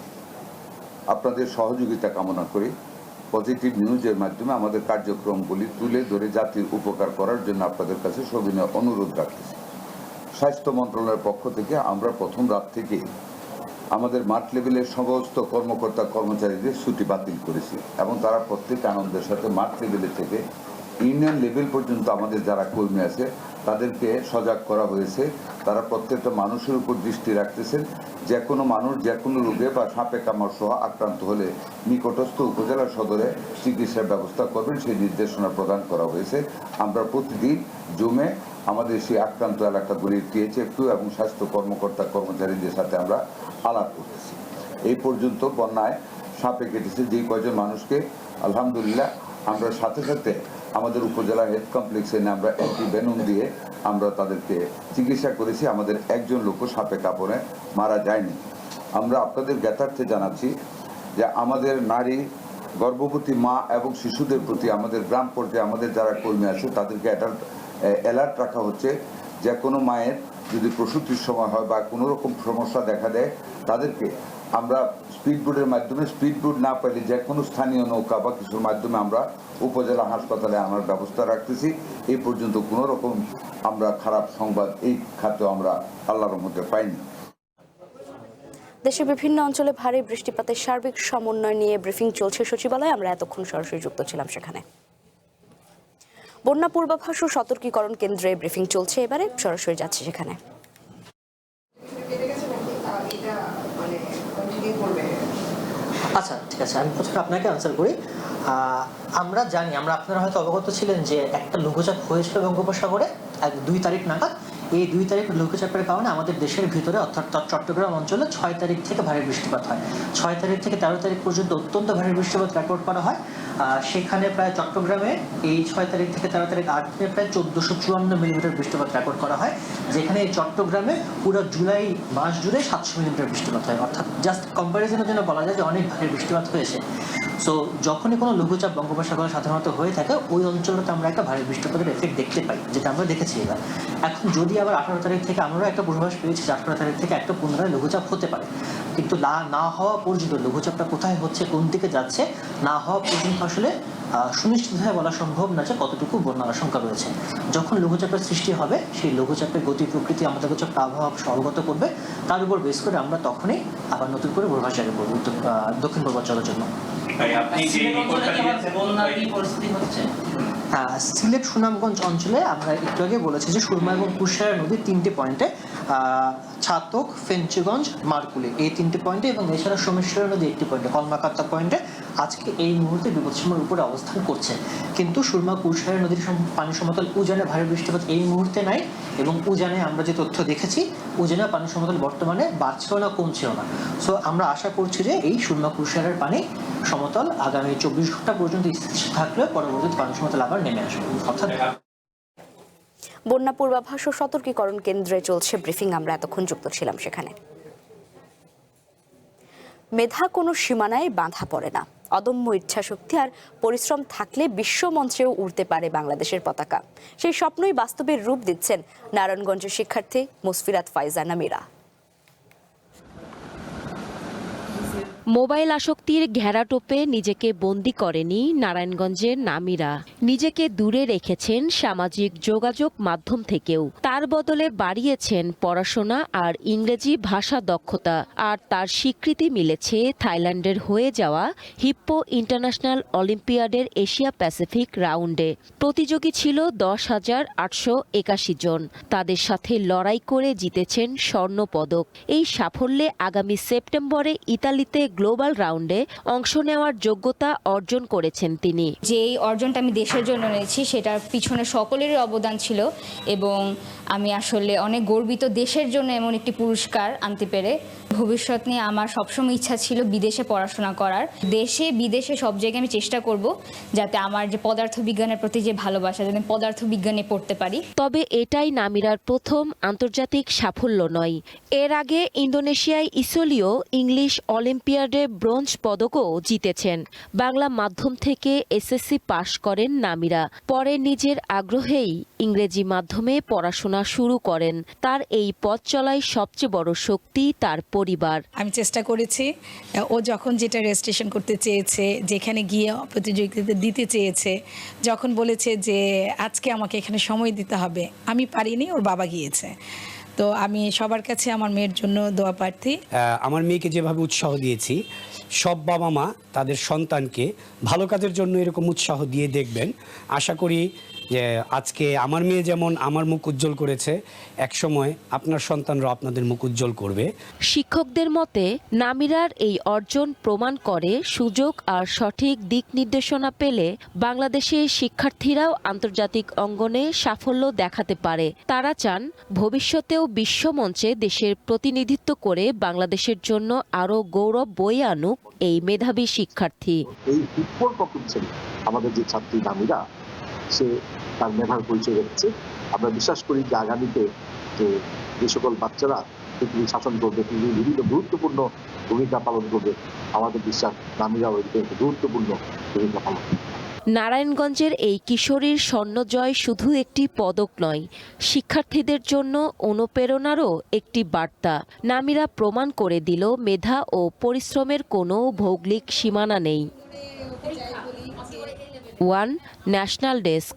আপনাদের সহযোগিতা কামনা করি। পজিটিভ নিউজের মাধ্যমে আমাদের কার্যক্রমগুলি তুলে ধরে জাতির উপকার করার জন্য আপনাদের কাছে সবিনয় অনুরোধ রাখতেছি। স্বাস্থ্য মন্ত্রণালয়ের পক্ষ থেকে আমরা প্রথম রাত থেকে আমাদের মাঠ লেভেলের সমস্ত কর্মকর্তা কর্মচারীদের ছুটি বাতিল করেছি এবং তারা প্রত্যেক আনন্দের সাথে মাঠ লেভেলে থেকে ইউনিয়ন লেভেল পর্যন্ত আমাদের যারা কর্মী আছে তাদেরকে সজাগ করা হয়েছে। তারা প্রত্যেকটা মানুষের উপর দৃষ্টি রাখতেছেন। যে কোনো মানুষ যে কোনো রোগে বা সাপে কামড় সহ আক্রান্ত হলে নিকটস্থ উপজেলা সদরে চিকিৎসার ব্যবস্থা করবেন সেই নির্দেশনা প্রদান করা হয়েছে। আমরা প্রতিদিন জমে আমাদের সেই আক্রান্ত এলাকাগুলির টিএচএফ এবং স্বাস্থ্য কর্মকর্তা কর্মচারীদের সাথে আমরা আলাপ করতেছি। এই পর্যন্ত বন্যায় সাপে কেটেছে যেই কয়জন মানুষকে আলহামদুলিল্লাহ আমরা সাথে সাথে আমাদের উপজেলা হেলথ কমপ্লেক্সে এনে আমরা অ্যান্টিভেনম দিয়ে আমরা তাদেরকে চিকিৎসা করেছি। আমাদের একজন লোকও সাপে কাপড়ে মারা যায়নি। আমরা আপনাদের জ্ঞাতার্থে জানাচ্ছি যে আমাদের নারী, গর্ভবতী মা এবং শিশুদের প্রতি আমাদের গ্রাম পর্যায়ে আমাদের যারা কর্মী আছে তাদেরকে অ্যালার্ট রাখা হচ্ছে। যে কোনো মায়ের যদি প্রসূতির সময় হয় বা কোনো রকম সমস্যা দেখা দেয় তাদেরকে আমরা স্পিডবোটের মাধ্যমে, স্পিডবোট না পাইলে যে কোনো স্থানীয় নৌকা বা কিছুর মাধ্যমে আমরা উপজেলা হাসপাতালে আনার ব্যবস্থা রাখতেছি। এই পর্যন্ত কোনো রকম আমরা খারাপ সংবাদ এই খাতে আমরা আল্লাহর মধ্যে পাইনি। দেশের বিভিন্ন অঞ্চলে ভারী বৃষ্টিপাতের সার্বিক সমন্বয় নিয়ে ব্রিফিং চলছে সচিবালয়ে। আমরা এতক্ষণ সরাসরি যুক্ত ছিলাম সেখানে। বন্যা পূর্বাভাস ও সতর্কীকরণ কেন্দ্রে ব্রিফিং চলছে, এবারে সরাসরি যাচ্ছে সেখানে। আচ্ছা, ঠিক আছে, আমি প্রথমে আপনাকে আনসার করি। আমরা জানি, আপনারা হয়তো অবগত ছিলেন যে একটা লঘুচাপ হয়েছিল বঙ্গোপসাগরে 2 তারিখ নাগাদ। এই 2 তারিখ লঘুচাপের কারণে আমাদের দেশের ভিতরে অর্থাৎ চট্টগ্রাম অঞ্চলে 6 তারিখ থেকে ভারী বৃষ্টিপাত হয়। 6 তারিখ থেকে 13 তারিখ পর্যন্ত অত্যন্ত ভারী বৃষ্টিপাত রেকর্ড করা হয়। সেখানে প্রায় চট্টগ্রামে এই 6 তারিখ থেকে 13 তারিখ 8 দিনে প্রায় 1454 মিলিমিটার বৃষ্টিপাত রেকর্ড করা হয়, যেখানে এই চট্টগ্রামে পুরো জুলাই মাস জুড়ে 700 মিলিমিটার বৃষ্টিপাত হয়। অর্থাৎ জাস্ট কম্প্যারিজনের জন্য বলা যায় যে অনেক ভারী বৃষ্টিপাত হয়েছে। সো যখনই কোনো লঘুচাপ বঙ্গোপসাগরে সাধারণত হয়ে থাকে ওই অঞ্চলটাতে আমরা একটা ভারী বৃষ্টিপাতের এফেক্ট দেখতে পাই, যেটা আমরা দেখেছি এবার। এখন যদি আবার 18 তারিখ থেকে আমরা একটা পূর্বাভাস পেয়েছি যে 18 তারিখ থেকে একটা পুনরায় লঘুচাপ হতে পারে, কিন্তু না হওয়া পর্যন্ত লঘুচাপটা কোথায় হচ্ছে, কোন দিকে যাচ্ছে, না হওয়া পর্যন্ত আসলে সুনিশ্চিতভাবে বলা সম্ভব না যে কতটুকু বন্যার আশঙ্কা রয়েছে। যখন লঘুচাপের সৃষ্টি হবে সেই লঘুচাপের গতি প্রকৃতি আমাদের কাছে আবহাওয়া অবগত করবে, তার উপর বেস করে আমরা তখনই আবার নতুন করে পূর্বাভাস জারি করব দক্ষিণ পূর্বাঞ্চলের জন্য। সিলেট সুনামগঞ্জ অঞ্চলে আমরা একটু আগে বলেছি যে সুরমা এবং কুশিয়ারা নদীর 3টে পয়েন্টে, ছাতক, ফেঞ্চুগঞ্জ, মারকুলি, এই 3টে পয়েন্টে এবং এছাড়া সোমেশ্বরা নদী 1টি পয়েন্টে, কলমাকাত্তা পয়েন্টে আজকে এই মুহূর্তে বিপদসীমার উপরে অবস্থান করছে। কিন্তু সুরমা কুশিয়ারা নদীর পানি সমতল উজানে ভারী বৃষ্টিপাত এই মুহূর্তে নাই, এবং উজানে আমরা যে তথ্য দেখেছি উজানে পানি সমতল বর্তমানে বাড়ছেও না কমছেও না। সো আমরা আশা করছি যে এই সুরমা কুশিয়ারার পানি সমতল আগামী 24 ঘন্টা পর্যন্ত স্থিতিশীল থাকলেও পরবর্তীতে পানি সমতল আবার নেমে আসবে। অর্থাৎ বন্যা পূর্বাভাস ও সতর্কীকরণ কেন্দ্রে চলছে ব্রিফিং, আমরা এতক্ষণ যুক্ত ছিলাম সেখানে। মেধা কোনো সীমানায় বাঁধা পড়ে না। অদম্য ইচ্ছাশক্তি আর পরিশ্রম থাকলে বিশ্বমঞ্চেও উড়তে পারে বাংলাদেশের পতাকা। সেই স্বপ্নই বাস্তবের রূপ দিচ্ছেন নারায়ণগঞ্জের শিক্ষার্থী মুসফিরাত ফাইজা নামিরা। মোবাইল আসক্তির ঘেরাটোপে নিজেকে বন্দি করেনি নারায়ণগঞ্জের নামিরা। নিজেকে দূরে রেখেছেন সামাজিক যোগাযোগ মাধ্যম থেকেও। তার বদলে বাড়িয়েছেন পড়াশোনা আর ইংরেজি ভাষা দক্ষতা। আর তার স্বীকৃতি মিলেছে থাইল্যান্ডের হয়ে যাওয়া হিপ্পো ইন্টারন্যাশনাল অলিম্পিয়াডের এশিয়া প্যাসিফিক রাউন্ডে। প্রতিযোগী ছিল 10,881 জন। তাদের সাথে লড়াই করে জিতেছেন স্বর্ণপদক। এই সাফল্যে আগামী সেপ্টেম্বরে ইতালিতে গ্লোবাল রাউন্ডে অংশ নেওয়ার যোগ্যতা অর্জন করেছেন তিনি। যে এই অর্জনটা আমি দেশের জন্য নিয়েছি সেটার পিছনে সকলেরই অবদান ছিল, এবং আমি আসলে অনেক গর্বিত দেশের জন্য এমন একটি পুরস্কার আনতে পেরে। ভবিষ্যৎ নিয়ে আমার সবসময় ইচ্ছা ছিল বিদেশে পড়াশোনা করার। দেশে বিদেশে সব জায়গায় আমি চেষ্টা করব যাতে আমার যে পদার্থবিজ্ঞানের প্রতি যে ভালোবাসা, যাতে আমি পদার্থবিজ্ঞানে পড়তে পারি। তবে এটাই নামিরার প্রথম আন্তর্জাতিক সাফল্য নয়। এর আগে ইন্দোনেশিয়ায় ইসোলিও ইংলিশ অলিম্পিয়াডে ব্রোঞ্জ পদকও জিতেছেন। বাংলা মাধ্যম থেকে এসএসসি পাশ করেন নামিরা। পরে নিজের আগ্রহেই ইংরেজি মাধ্যমে পড়াশোনা শুরু করেন। তার এই পথ চলাই সবচেয়ে বড় শক্তি তার পরিবার। আমি চেষ্টা করেছি, ও যখন যেটা রেজিস্ট্রেশন করতে চেয়েছে, যেখানে গিয়ে প্রতিযোগিতা দিতে চেয়েছে, যখন বলেছে যে আজকে আমাকে এখানে সময় দিতে হবে, আমি পারিনি, ওর বাবা গিয়েছে। তো আমি সবার কাছে আমার মেয়ের জন্য দোয়া প্রার্থী। আমার মেয়েকে যেভাবে উৎসাহ দিয়েছি, সব বাবা মা তাদের সন্তানকে ভালো কাজের জন্য এরকম উৎসাহ দিয়ে দেখবেন। আশা করি যে আজকে আমার মেয়ে যেমন আমার মুখ উজ্জ্বল করেছে, একসময় আপনার সন্তানরা আপনাদের মুখ উজ্জ্বল করবে। শিক্ষকদের মতে নামিরার এই অর্জন প্রমাণ করে সুযোগ আর সঠিক দিক নির্দেশনা পেলে বাংলাদেশের শিক্ষার্থীরাও আন্তর্জাতিক অঙ্গনে সাফল্য দেখাতে পারে। তারা চান ভবিষ্যতেও বিশ্বমঞ্চে দেশের প্রতিনিধিত্ব করে বাংলাদেশের জন্য আরও গৌরব বয়ে আনুক এই মেধাবী শিক্ষার্থী। এই উপর প্রকৃত ছেলে আমাদের যে ছাত্রী নামিরা, সে তার মেধার পরিচয় রেখেছে। আমরা বিশ্বাস করি যে আগামীতে যে সকল বাচ্চারা পৃথিবী শাসন করবে, পৃথিবীর বিভিন্ন গুরুত্বপূর্ণ ভূমিকা পালন করবে, আমাদের বিশ্বাস নামিরাও একটি গুরুত্বপূর্ণ ভূমিকা পালন করবে। নারায়ণগঞ্জের এই কিশোরীর স্বর্ণজয় শুধু একটি পদক নয়, শিক্ষার্থীদের জন্য অনুপ্রেরণারও একটি বার্তা। নামিরা প্রমাণ করে দিল মেধা ও পরিশ্রমের কোনো ভৌগোলিক সীমানা নেই। One national desk.